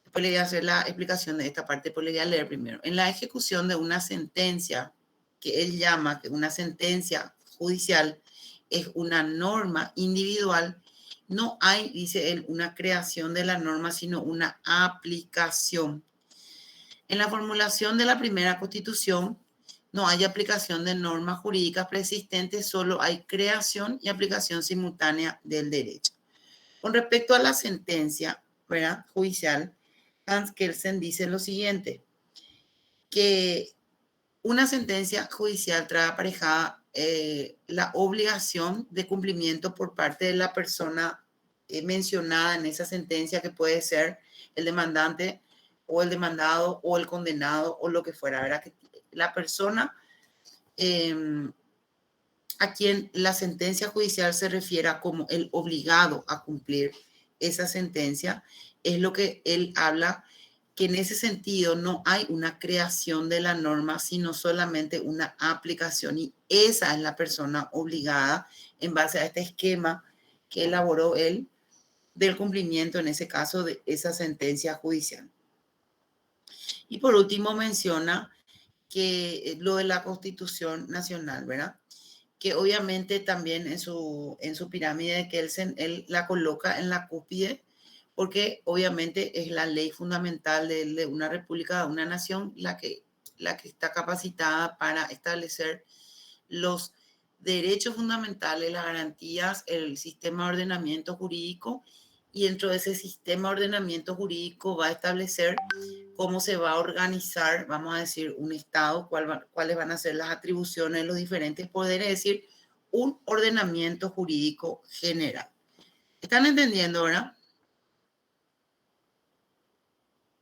después le voy a hacer la explicación de esta parte, pues le voy a leer primero. En la ejecución de una sentencia, que él llama que una sentencia judicial es una norma individual, no hay, dice él, una creación de la norma, sino una aplicación. En la formulación de la primera Constitución no hay aplicación de normas jurídicas preexistentes, solo hay creación y aplicación simultánea del derecho. Con respecto a la sentencia, ¿verdad?, judicial, Hans Kelsen dice lo siguiente, que una sentencia judicial trae aparejada la obligación de cumplimiento por parte de la persona mencionada en esa sentencia, que puede ser el demandante o el demandado o el condenado o lo que fuera, ¿verdad? Que la persona a quien la sentencia judicial se refiera como el obligado a cumplir esa sentencia, es lo que él habla, que en ese sentido no hay una creación de la norma, sino solamente una aplicación, y esa es la persona obligada en base a este esquema que elaboró él del cumplimiento, en ese caso, de esa sentencia judicial. Y por último menciona que lo de la Constitución Nacional, ¿verdad? Que obviamente también en su pirámide de Kelsen, él la coloca en la cúspide, porque obviamente es la ley fundamental de una república, de una nación, la que está capacitada para establecer los derechos fundamentales, las garantías, el sistema de ordenamiento jurídico, y dentro de ese sistema de ordenamiento jurídico va a establecer cómo se va a organizar, vamos a decir, un Estado, cuáles van a ser las atribuciones de los diferentes poderes, es decir, un ordenamiento jurídico general. ¿Están entendiendo, verdad?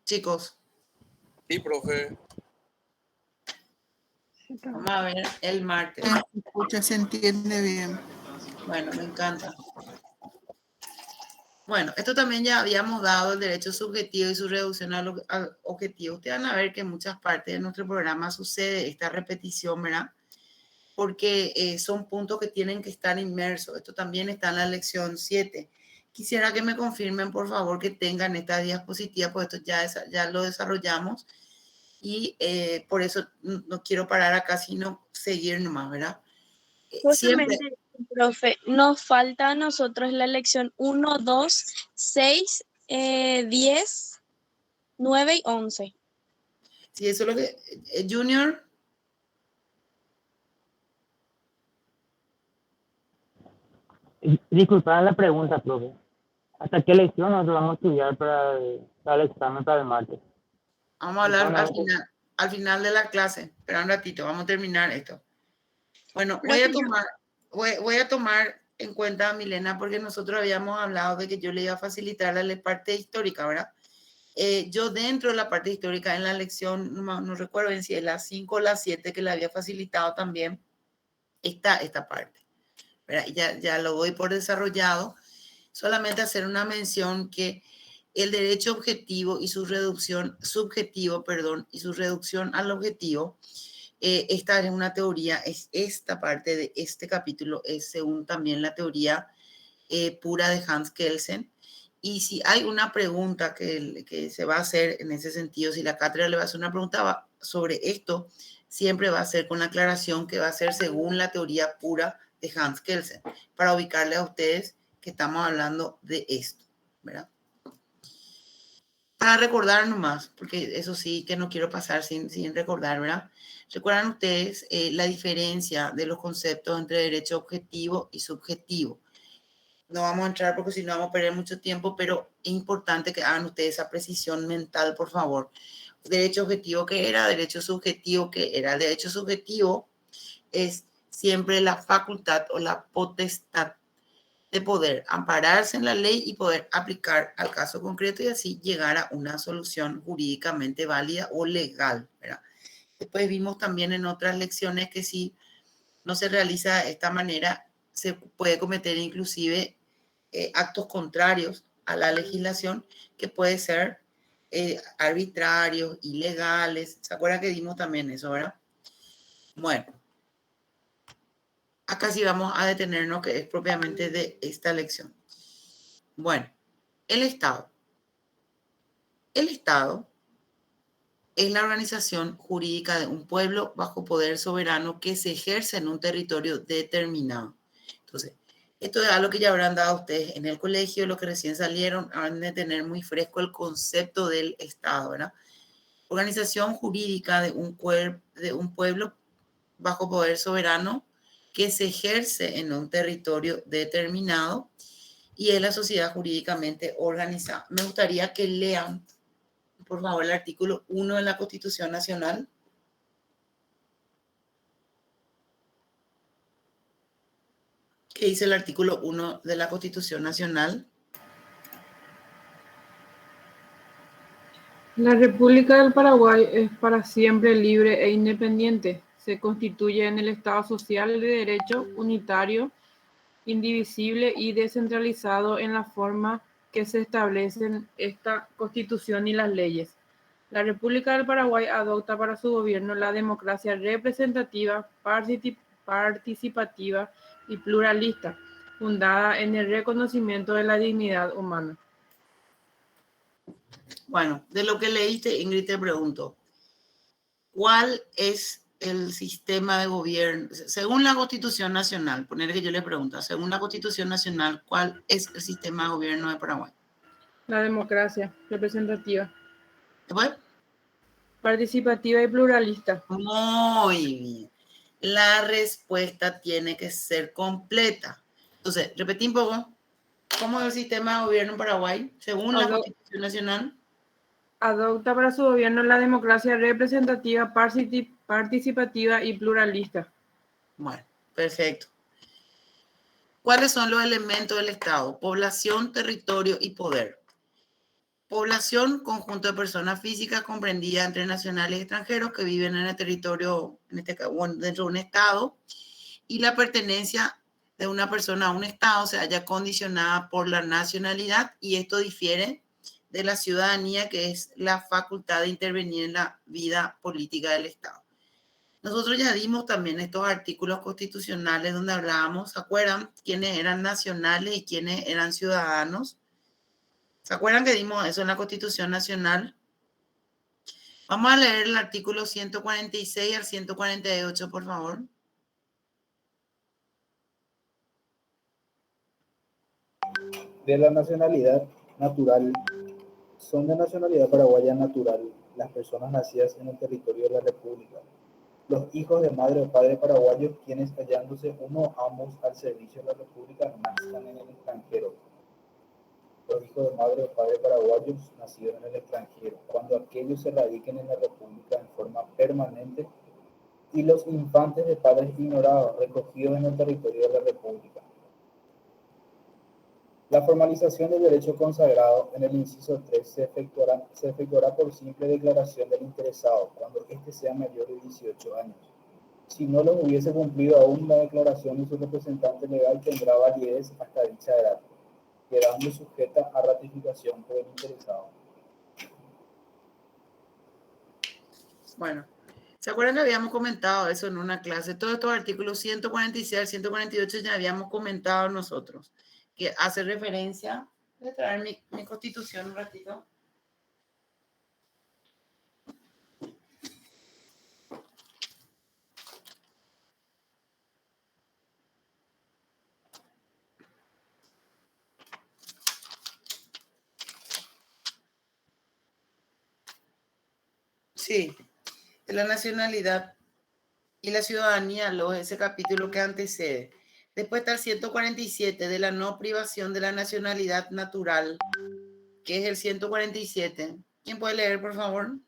Chicos. Sí, profe. Vamos a ver el martes. Se escucha, se entiende bien. Bueno, me encanta. Bueno, esto también ya habíamos dado, el derecho subjetivo y su reducción al objetivo. Ustedes van a ver que en muchas partes de nuestro programa sucede esta repetición, ¿verdad? Porque son puntos que tienen que estar inmersos. Esto también está en la lección 7. Quisiera que me confirmen, por favor, que tengan esta diapositiva, porque esto ya lo desarrollamos. Y por eso no quiero parar acá, sino seguir nomás, ¿verdad? Justamente, Siempre. profe, nos falta a nosotros la lección 1, 2, 6, 10, 9 y 11. Sí, eso es lo que... Junior. Disculpa la pregunta, profe. ¿Hasta qué lección nosotros vamos a estudiar para el examen para el martes? Vamos a hablar Solamente- al final de la clase. Espera un ratito, vamos a terminar esto. Bueno, Profe, voy a tomar en cuenta, Milena, porque nosotros habíamos hablado de que yo le iba a facilitar la parte histórica, ¿verdad? Yo dentro de la parte histórica en la lección, no recuerdo bien si es la 5 o la 7 que le había facilitado también, está esta parte. ¿Verdad? Ya lo doy por desarrollado. Solamente hacer una mención que el derecho objetivo y su reducción, subjetivo, perdón, y su reducción al objetivo, esta es una teoría, es esta parte de este capítulo, es según también la teoría pura de Hans Kelsen. Y si hay una pregunta que se va a hacer en ese sentido, si la cátedra le va a hacer una pregunta sobre esto, siempre va a ser con la aclaración que va a ser según la teoría pura de Hans Kelsen, para ubicarle a ustedes que estamos hablando de esto, ¿verdad? Para recordar nomás, porque eso sí que no quiero pasar sin recordar, ¿verdad? ¿Recuerdan ustedes la diferencia de los conceptos entre derecho objetivo y subjetivo? No vamos a entrar porque si no vamos a perder mucho tiempo, pero es importante que hagan ustedes esa precisión mental, por favor. Derecho objetivo, ¿qué era? Derecho subjetivo, ¿qué era? Derecho subjetivo es siempre la facultad o la potestad de poder ampararse en la ley y poder aplicar al caso concreto y así llegar a una solución jurídicamente válida o legal, ¿verdad? Después vimos también en otras lecciones que si no se realiza de esta manera, se puede cometer inclusive actos contrarios a la legislación que puede ser arbitrarios, ilegales. ¿Se acuerdan que dimos también eso, verdad? Bueno, acá sí vamos a detenernos, que es propiamente de esta lección. Bueno, el Estado. El Estado es la organización jurídica de un pueblo bajo poder soberano que se ejerce en un territorio determinado. Entonces, esto es algo que ya habrán dado ustedes en el colegio, los que recién salieron, han de tener muy fresco el concepto del Estado, ¿verdad? Organización jurídica de un pueblo bajo poder soberano que se ejerce en un territorio determinado y es la sociedad jurídicamente organizada. Me gustaría que lean, por favor, el artículo 1 de la Constitución Nacional. ¿Qué dice el artículo 1 de la Constitución Nacional? La República del Paraguay es para siempre libre e independiente. Se constituye en el Estado social de derecho unitario, indivisible y descentralizado en la forma que se establecen esta Constitución y las leyes. La República del Paraguay adopta para su gobierno la democracia representativa, participativa y pluralista, fundada en el reconocimiento de la dignidad humana. Bueno, de lo que leíste, Ingrid, te pregunto, ¿cuál es el sistema de gobierno? Según la Constitución Nacional, poner que yo le pregunto, según la Constitución Nacional, ¿cuál es el sistema de gobierno de Paraguay? La democracia representativa, ¿Después? participativa y pluralista. Muy bien. La respuesta tiene que ser completa. Entonces, repetí un poco. ¿Cómo es el sistema de gobierno en Paraguay? Según la Constitución Nacional. Adopta para su gobierno la democracia representativa, participativa y pluralista. Bueno, perfecto. ¿Cuáles son los elementos del Estado? Población, territorio y poder. Población, conjunto de personas físicas comprendidas entre nacionales y extranjeros que viven en el territorio, en este caso, dentro de un Estado, y la pertenencia de una persona a un Estado se halla condicionada por la nacionalidad, y esto difiere de la ciudadanía, que es la facultad de intervenir en la vida política del Estado. Nosotros ya dimos también estos artículos constitucionales donde hablábamos, ¿se acuerdan? Quiénes eran nacionales y quiénes eran ciudadanos. ¿Se acuerdan que dimos eso en la Constitución Nacional? Vamos a leer el artículo 146 al 148, por favor. De la nacionalidad natural, son de nacionalidad paraguaya natural las personas nacidas en el territorio de la República. Los hijos de madre o padre paraguayos, quienes hallándose uno o ambos al servicio de la República, nazcan en el extranjero. Los hijos de madre o padre paraguayos nacidos en el extranjero, cuando aquellos se radiquen en la República en forma permanente, y los infantes de padres ignorados recogidos en el territorio de la República. La formalización del derecho consagrado en el inciso 3 se efectuará por simple declaración del interesado cuando éste sea mayor de 18 años. Si no los hubiese cumplido aún, la declaración de su representante legal tendrá validez hasta dicha edad, quedando sujeta a ratificación por el interesado. Bueno, ¿se acuerdan que habíamos comentado eso en una clase? Todos estos artículos 146 al 148 ya habíamos comentado nosotros, que hace referencia. Voy a traer mi constitución un ratito. Sí, de la nacionalidad y la ciudadanía, ese capítulo que antecede. Después está el 147 de la no privación de la nacionalidad natural, que es el 147. ¿Quién puede leer, por favor?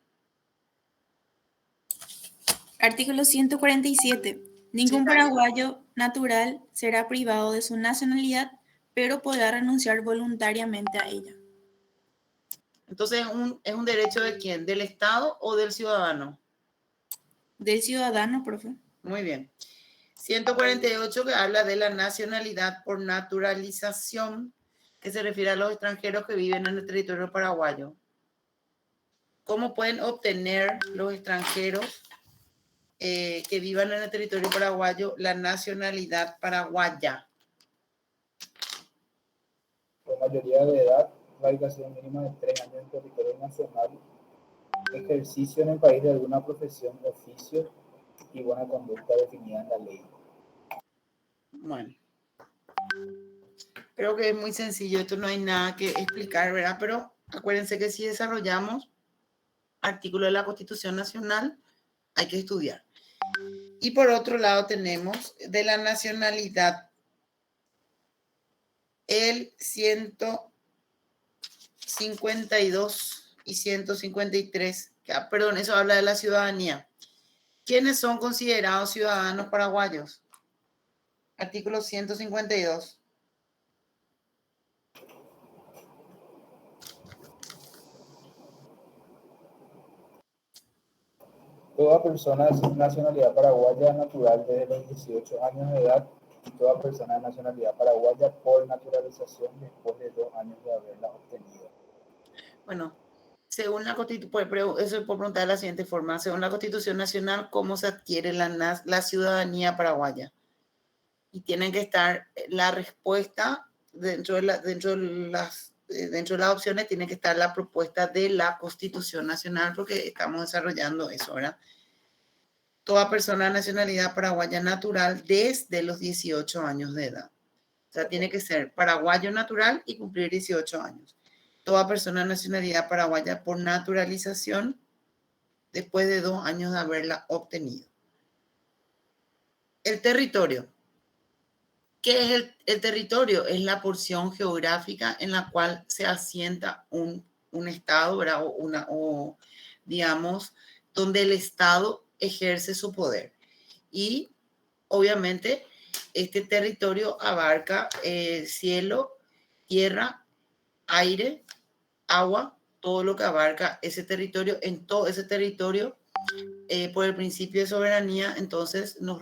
Artículo 147. Ningún paraguayo natural será privado de su nacionalidad, pero podrá renunciar voluntariamente a ella. Entonces, ¿es un derecho de quién? ¿Del Estado o del ciudadano? Del ciudadano, profe. Muy bien. 148 que habla de la nacionalidad por naturalización, que se refiere a los extranjeros que viven en el territorio paraguayo. ¿Cómo pueden obtener los extranjeros que vivan en el territorio paraguayo la nacionalidad paraguaya? Por mayoría de edad, radicación mínima de 3 años en territorio nacional, ejercicio en el país de alguna profesión, oficio y buena conducta definida en la ley. Bueno, creo que es muy sencillo, esto no hay nada que explicar, ¿verdad? Pero acuérdense que si desarrollamos artículos de la Constitución Nacional, hay que estudiar. Y por otro lado tenemos de la nacionalidad el 152 y 153, perdón, eso habla de la ciudadanía. ¿Quiénes son considerados ciudadanos paraguayos? Artículo 152. Toda persona de nacionalidad paraguaya natural desde los 18 años de edad y toda persona de nacionalidad paraguaya por naturalización después de 2 años de haberla obtenido. Bueno, según la Constitución, eso puedo preguntar de la siguiente forma. Según la Constitución Nacional, ¿cómo se adquiere la ciudadanía paraguaya? Y tienen que estar la respuesta dentro de las opciones, tiene que estar la propuesta de la Constitución Nacional, porque estamos desarrollando eso, ¿verdad? Toda persona de nacionalidad paraguaya natural desde los 18 años de edad. O sea, tiene que ser paraguayo natural y cumplir 18 años. Toda persona de nacionalidad paraguaya por naturalización después de 2 años de haberla obtenido. El territorio. ¿Qué es el territorio? Es la porción geográfica en la cual se asienta un estado, ¿verdad? O digamos, donde el estado ejerce su poder. Y obviamente este territorio abarca cielo, tierra, aire, agua, todo lo que abarca ese territorio. En todo ese territorio, por el principio de soberanía, entonces nos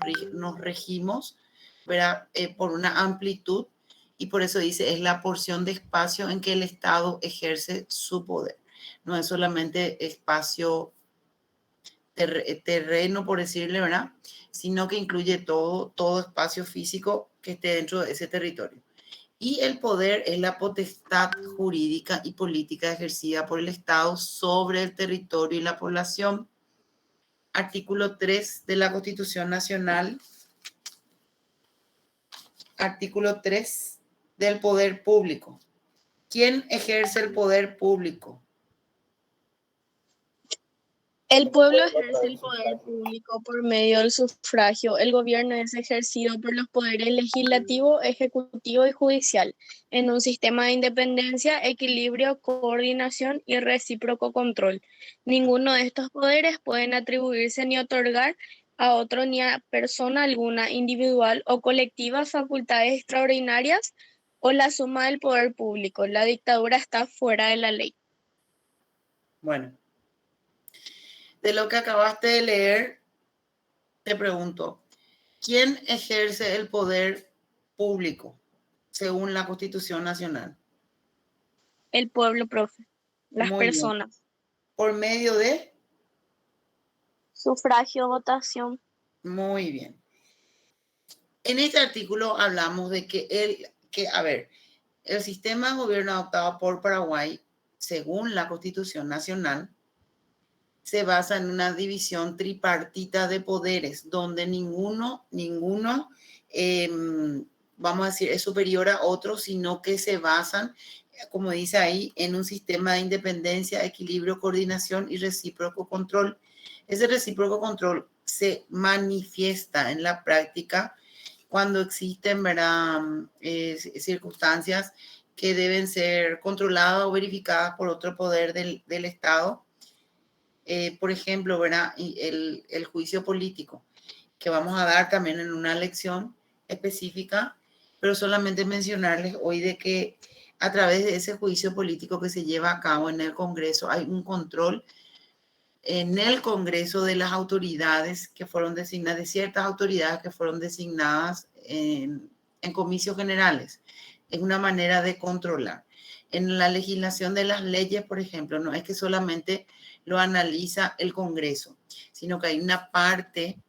regimos, ¿verdad? Por una amplitud, y por eso dice, es la porción de espacio en que el Estado ejerce su poder. No es solamente espacio terreno, por decirle, ¿verdad? Sino que incluye todo espacio físico que esté dentro de ese territorio. Y el poder es la potestad jurídica y política ejercida por el Estado sobre el territorio y la población. Artículo 3 de la Constitución Nacional. Artículo 3 del poder público. ¿Quién ejerce el poder público? El pueblo ejerce el poder público por medio del sufragio. El gobierno es ejercido por los poderes legislativo, ejecutivo y judicial, en un sistema de independencia, equilibrio, coordinación y recíproco control. Ninguno de estos poderes pueden atribuirse ni otorgar a otro ni a persona alguna, individual o colectiva, facultades extraordinarias o la suma del poder público. La dictadura está fuera de la ley. Bueno, de lo que acabaste de leer, te pregunto, ¿quién ejerce el poder público según la Constitución Nacional? El pueblo, profe. Las Muy bien. personas. ¿Por medio de? Sufragio, votación. Muy bien. En este artículo hablamos de que el sistema de gobierno adoptado por Paraguay, según la Constitución Nacional, se basa en una división tripartita de poderes, donde ninguno, vamos a decir, es superior a otro, sino que se basan, como dice ahí, en un sistema de independencia, equilibrio, coordinación y recíproco control. Ese recíproco control se manifiesta en la práctica cuando existen, ¿verdad?, circunstancias que deben ser controladas o verificadas por otro poder del Estado. Por ejemplo, ¿verdad?, el juicio político, que vamos a dar también en una lección específica, pero solamente mencionarles hoy de que a través de ese juicio político que se lleva a cabo en el Congreso, hay un control en el Congreso de las autoridades que fueron designadas, de ciertas autoridades que fueron designadas en comicios generales. Es una manera de controlar. En la legislación de las leyes, por ejemplo, no es que solamente lo analiza el Congreso, sino que hay una parte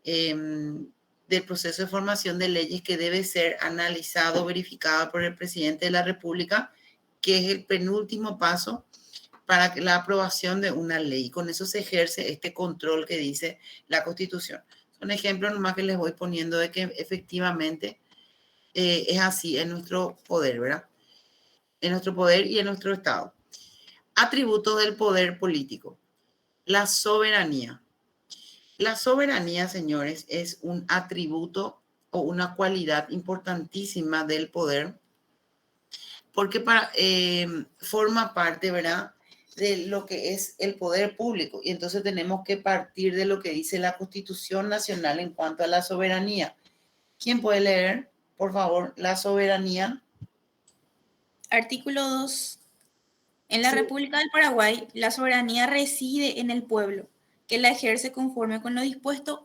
del proceso de formación de leyes que debe ser analizado, verificado por el presidente de la República, que es el penúltimo paso para la aprobación de una ley. Con eso se ejerce este control que dice la Constitución. Son ejemplos nomás que les voy poniendo de que efectivamente es así en nuestro poder, ¿verdad? En nuestro poder y en nuestro Estado. Atributos del poder político. La soberanía. La soberanía, señores, es un atributo o una cualidad importantísima del poder porque forma parte, ¿verdad?, de lo que es el poder público. Y entonces tenemos que partir de lo que dice la Constitución Nacional en cuanto a la soberanía. ¿Quién puede leer, por favor, la soberanía? Artículo 2. En la República del Paraguay, la soberanía reside en el pueblo, que la ejerce conforme con lo dispuesto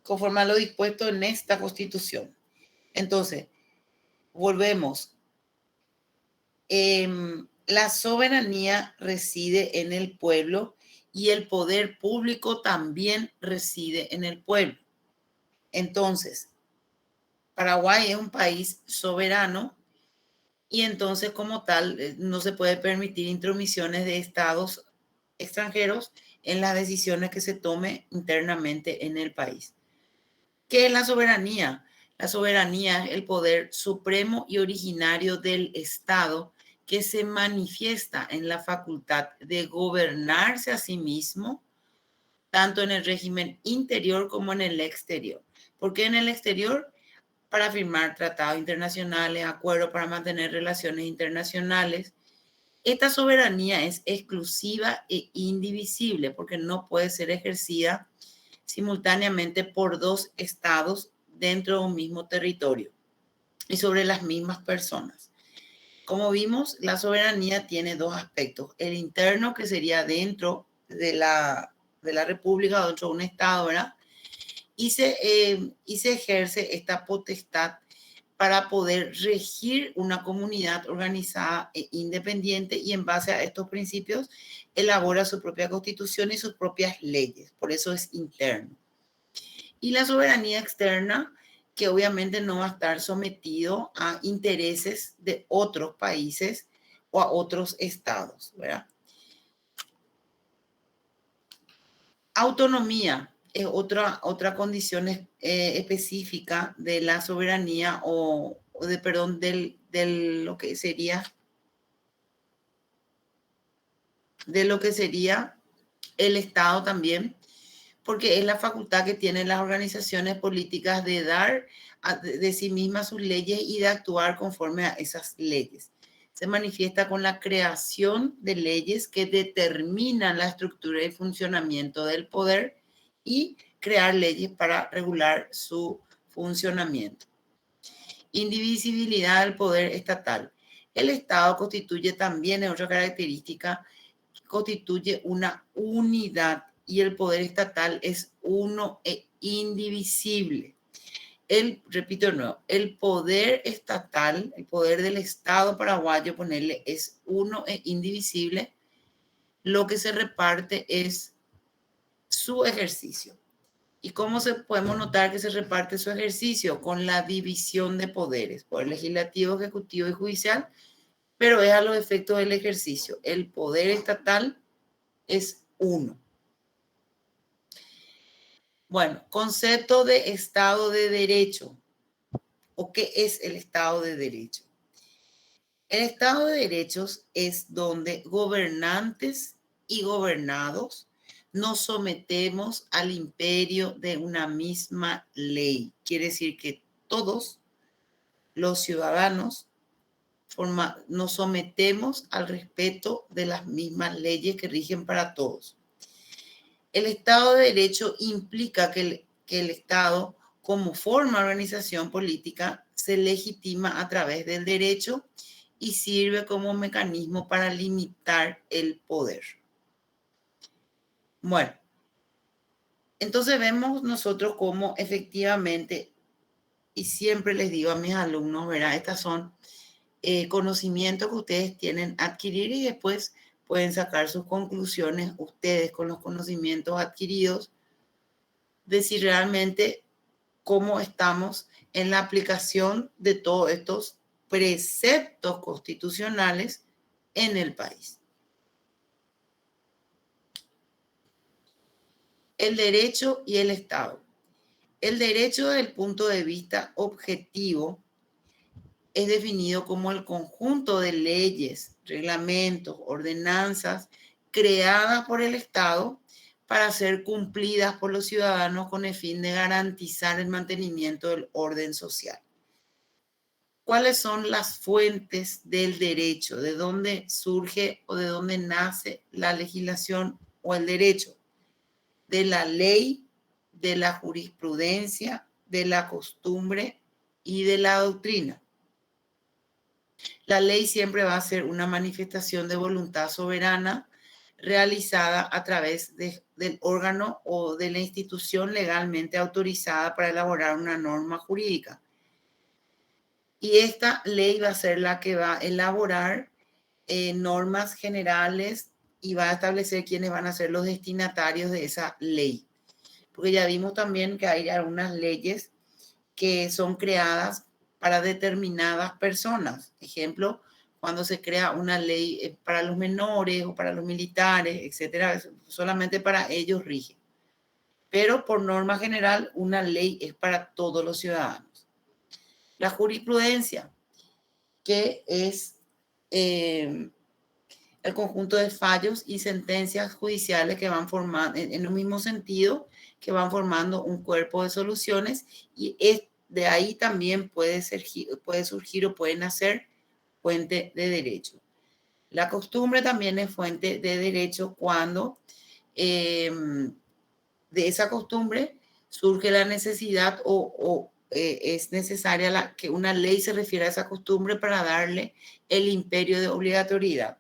conforme a lo dispuesto en esta Constitución. Entonces, volvemos. La soberanía reside en el pueblo y el poder público también reside en el pueblo. Entonces, Paraguay es un país soberano y entonces como tal no se puede permitir intromisiones de estados extranjeros en las decisiones que se tome internamente en el país. ¿Qué es la soberanía? La soberanía es el poder supremo y originario del Estado que se manifiesta en la facultad de gobernarse a sí mismo, tanto en el régimen interior como en el exterior. Porque en el exterior, para firmar tratados internacionales, acuerdos para mantener relaciones internacionales, esta soberanía es exclusiva e indivisible porque no puede ser ejercida simultáneamente por dos estados dentro de un mismo territorio y sobre las mismas personas. Como vimos, la soberanía tiene dos aspectos. El interno, que sería dentro de la República, dentro de un estado, ¿verdad? Y se ejerce esta potestad para poder regir una comunidad organizada e independiente y en base a estos principios elabora su propia constitución y sus propias leyes. Por eso es interno. Y la soberanía externa, que obviamente no va a estar sometido a intereses de otros países o a otros estados, ¿verdad? Autonomía es otra condición específica de la soberanía de lo que sería de lo que sería el Estado también, porque es la facultad que tienen las organizaciones políticas de dar de sí mismas sus leyes y de actuar conforme a esas leyes. Se manifiesta con la creación de leyes que determinan la estructura y funcionamiento del poder y crear leyes para regular su funcionamiento. Indivisibilidad del poder estatal. El Estado constituye también, en otra característica, constituye una unidad y el poder estatal es uno e indivisible. Repito de nuevo, el poder estatal, el poder del Estado paraguayo, ponerle, es uno e indivisible. Lo que se reparte es su ejercicio. ¿Y cómo podemos notar que se reparte su ejercicio? Con la división de poderes, poder legislativo, ejecutivo y judicial, pero es a los efectos del ejercicio. El poder estatal es uno. Bueno, concepto de Estado de Derecho. ¿O qué es el Estado de Derecho? El Estado de Derechos es donde gobernantes y gobernados nos sometemos al imperio de una misma ley. Quiere decir que todos los ciudadanos nos sometemos al respeto de las mismas leyes que rigen para todos. El Estado de Derecho implica que el Estado, como forma de organización política, se legitima a través del derecho y sirve como mecanismo para limitar el poder. Bueno, entonces vemos nosotros cómo efectivamente, y siempre les digo a mis alumnos, ¿verdad? Estas son conocimientos que ustedes tienen que adquirir y después pueden sacar sus conclusiones ustedes con los conocimientos adquiridos de si realmente cómo estamos en la aplicación de todos estos preceptos constitucionales en el país. El derecho y el Estado. El derecho desde el punto de vista objetivo es definido como el conjunto de leyes, reglamentos, ordenanzas creadas por el Estado para ser cumplidas por los ciudadanos con el fin de garantizar el mantenimiento del orden social. ¿Cuáles son las fuentes del derecho? ¿De dónde surge o de dónde nace la legislación o el derecho? De la ley, de la jurisprudencia, de la costumbre y de la doctrina. La ley siempre va a ser una manifestación de voluntad soberana realizada a través del órgano o de la institución legalmente autorizada para elaborar una norma jurídica. Y esta ley va a ser la que va a elaborar normas generales y va a establecer quiénes van a ser los destinatarios de esa ley. Porque ya vimos también que hay algunas leyes que son creadas para determinadas personas. Ejemplo, cuando se crea una ley para los menores o para los militares, etcétera, solamente para ellos rige. Pero por norma general, una ley es para todos los ciudadanos. La jurisprudencia, que es el conjunto de fallos y sentencias judiciales que van formando, en un mismo sentido, que van formando un cuerpo de soluciones, y de ahí también puede surgir o puede nacer fuente de derecho. La costumbre también es fuente de derecho cuando de esa costumbre surge la necesidad o es necesaria que una ley se refiera a esa costumbre para darle el imperio de obligatoriedad.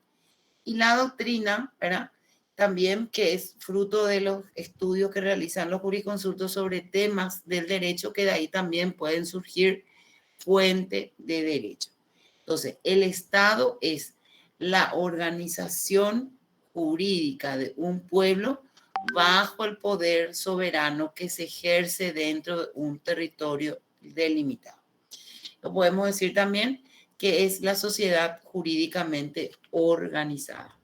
Y la doctrina, ¿verdad? También, que es fruto de los estudios que realizan los jurisconsultos sobre temas del derecho, que de ahí también pueden surgir fuente de derecho. Entonces, el Estado es la organización jurídica de un pueblo bajo el poder soberano que se ejerce dentro de un territorio delimitado. Lo podemos decir también que es la sociedad jurídicamente organizada.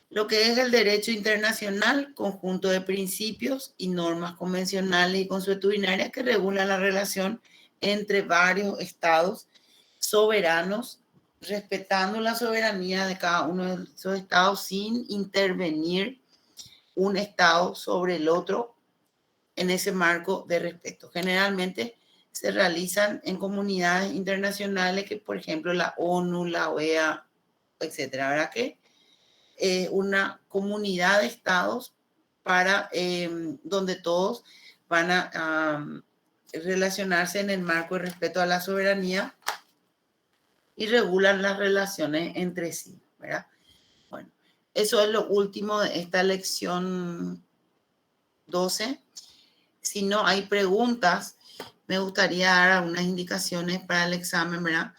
Lo que es el derecho internacional, conjunto de principios y normas convencionales y consuetudinarias que regulan la relación entre varios estados soberanos respetando la soberanía de cada uno de esos estados sin intervenir un estado sobre el otro en ese marco de respeto. Generalmente se realizan en comunidades internacionales que, por ejemplo, la ONU, la OEA, etcétera, ¿verdad? Que una comunidad de estados para donde todos van a relacionarse en el marco de respeto a la soberanía y regulan las relaciones entre sí, ¿verdad? Bueno, eso es lo último de esta lección 12. Si no hay preguntas, me gustaría dar algunas indicaciones para el examen, ¿verdad?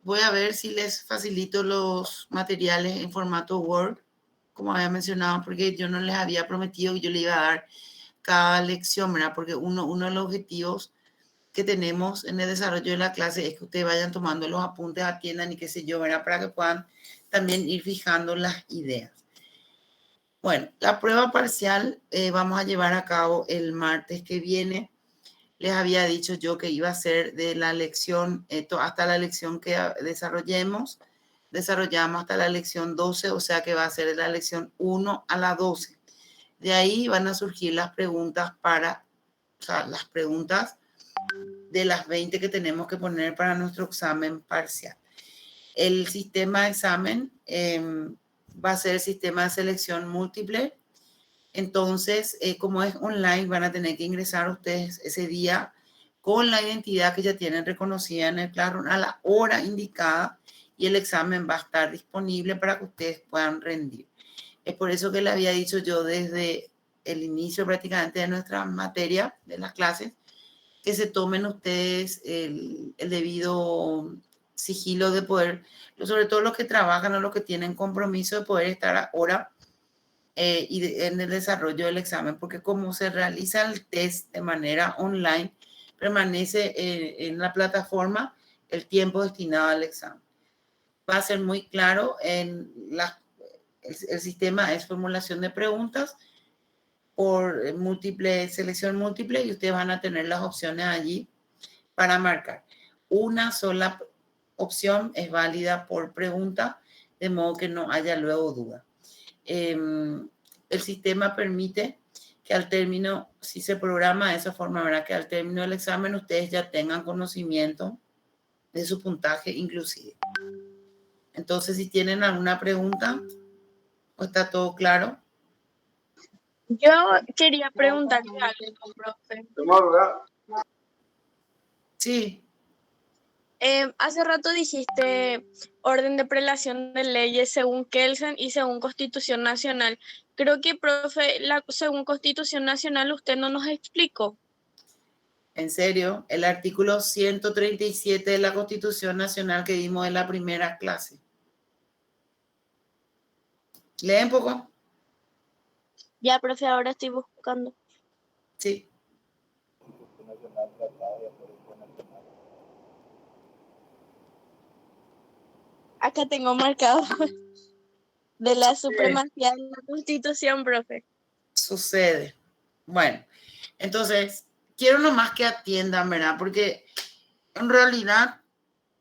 Voy a ver si les facilito los materiales en formato Word, como había mencionado, porque yo no les había prometido que yo le iba a dar cada lección, ¿verdad? Porque uno de los objetivos que tenemos en el desarrollo de la clase es que ustedes vayan tomando los apuntes, atiendan y qué sé yo, ¿verdad? Para que puedan también ir fijando las ideas. Bueno, la prueba parcial vamos a llevar a cabo el martes que viene. Les había dicho yo que iba a ser de la lección, hasta la lección que desarrollamos hasta la lección 12, o sea que va a ser de la lección 1 a la 12. De ahí van a surgir las preguntas las preguntas de las 20 que tenemos que poner para nuestro examen parcial. El sistema de examen va a ser el sistema de selección múltiple. Entonces, como es online, van a tener que ingresar ustedes ese día con la identidad que ya tienen reconocida en el Classroom a la hora indicada y el examen va a estar disponible para que ustedes puedan rendir. Es por eso que le había dicho yo desde el inicio prácticamente de nuestra materia, de las clases, que se tomen ustedes el debido sigilo de poder, sobre todo los que trabajan o los que tienen compromiso de poder estar ahora en el desarrollo del examen, porque como se realiza el test de manera online, permanece en la plataforma el tiempo destinado al examen. Va a ser muy claro el sistema es formulación de preguntas por selección múltiple y ustedes van a tener las opciones allí para marcar. Una sola opción es válida por pregunta, de modo que no haya luego duda. El sistema permite que al término, si se programa de esa forma, ¿verdad? Que al término del examen ustedes ya tengan conocimiento de su puntaje inclusive. Entonces, si tienen alguna pregunta, ¿o está todo claro? Yo quería preguntarle algo, profe. Sí. Hace rato dijiste orden de prelación de leyes según Kelsen y según Constitución Nacional. Creo que, profe, según Constitución Nacional usted no nos explicó. En serio, el artículo 137 de la Constitución Nacional que vimos en la primera clase. ¿Leen un poco? Ya, profe, ahora estoy buscando. Sí. Acá tengo marcado de la supremacía de la Constitución, profe. Sucede. Bueno, entonces, quiero nomás que atiendan, ¿verdad? Porque en realidad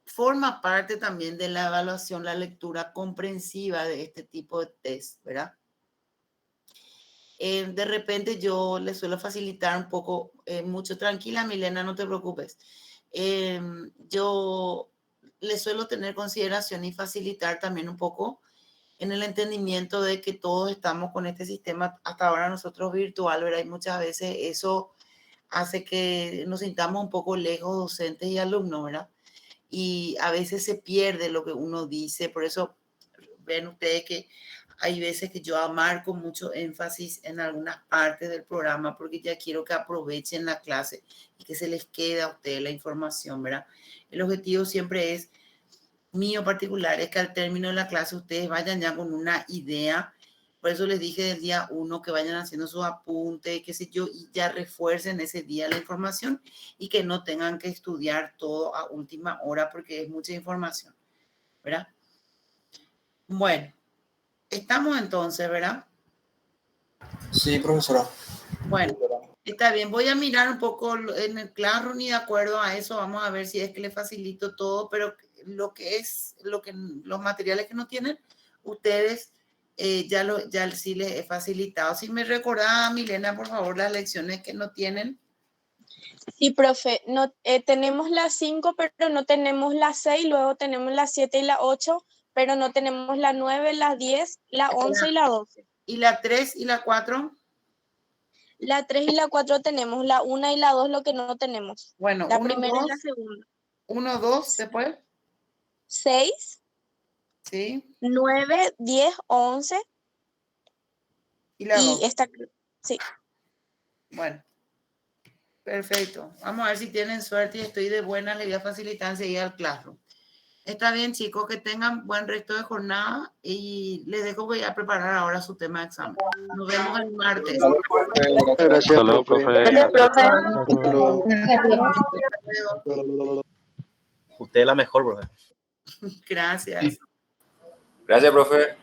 forma parte también de la evaluación, la lectura comprensiva de este tipo de test, ¿verdad? De repente yo les suelo facilitar un poco, mucho. Tranquila, Milena, no te preocupes. Yo les suelo tener consideración y facilitar también un poco en el entendimiento de que todos estamos con este sistema hasta ahora nosotros virtual, ¿verdad? Y muchas veces eso hace que nos sintamos un poco lejos docentes y alumnos, ¿verdad? Y a veces se pierde lo que uno dice, por eso ven ustedes que hay veces que yo marco mucho énfasis en algunas partes del programa porque ya quiero que aprovechen la clase y que se les quede a ustedes la información, ¿verdad? El objetivo siempre es mío particular, es que al término de la clase ustedes vayan ya con una idea. Por eso les dije del día 1 que vayan haciendo sus apuntes, qué sé yo, y ya refuercen ese día la información y que no tengan que estudiar todo a última hora porque es mucha información, ¿verdad? Bueno, estamos entonces, ¿verdad? Sí, profesora. Bueno, está bien. Voy a mirar un poco en el Classroom y de acuerdo a eso vamos a ver si es que le facilito todo, pero los materiales que no tienen, ustedes ya sí les he facilitado. Si me recordaba, Milena, por favor, las lecciones que no tienen. Sí, profe, no, tenemos las 5, pero no tenemos las 6, luego tenemos las 7 y la 8, pero no tenemos la 9, la 10, la 11 y la 12. ¿Y la 3 y la 4? La 3 y la 4 tenemos, la 1 y la 2 lo que no tenemos. Bueno, la 1, primera 2, y la segunda. 1, 2, después. 6, Sí. 9, 10, 11. Y la 2. Y esta, sí. Bueno, perfecto. Vamos a ver si tienen suerte y estoy de buena, le voy a facilitar enseguida al Classroom. Está bien, chicos, que tengan buen resto de jornada y les dejo, voy a preparar ahora su tema de examen. Nos vemos el martes. Gracias, profe. Gracias, profe. Usted es la mejor, profe. Gracias. Gracias, profe.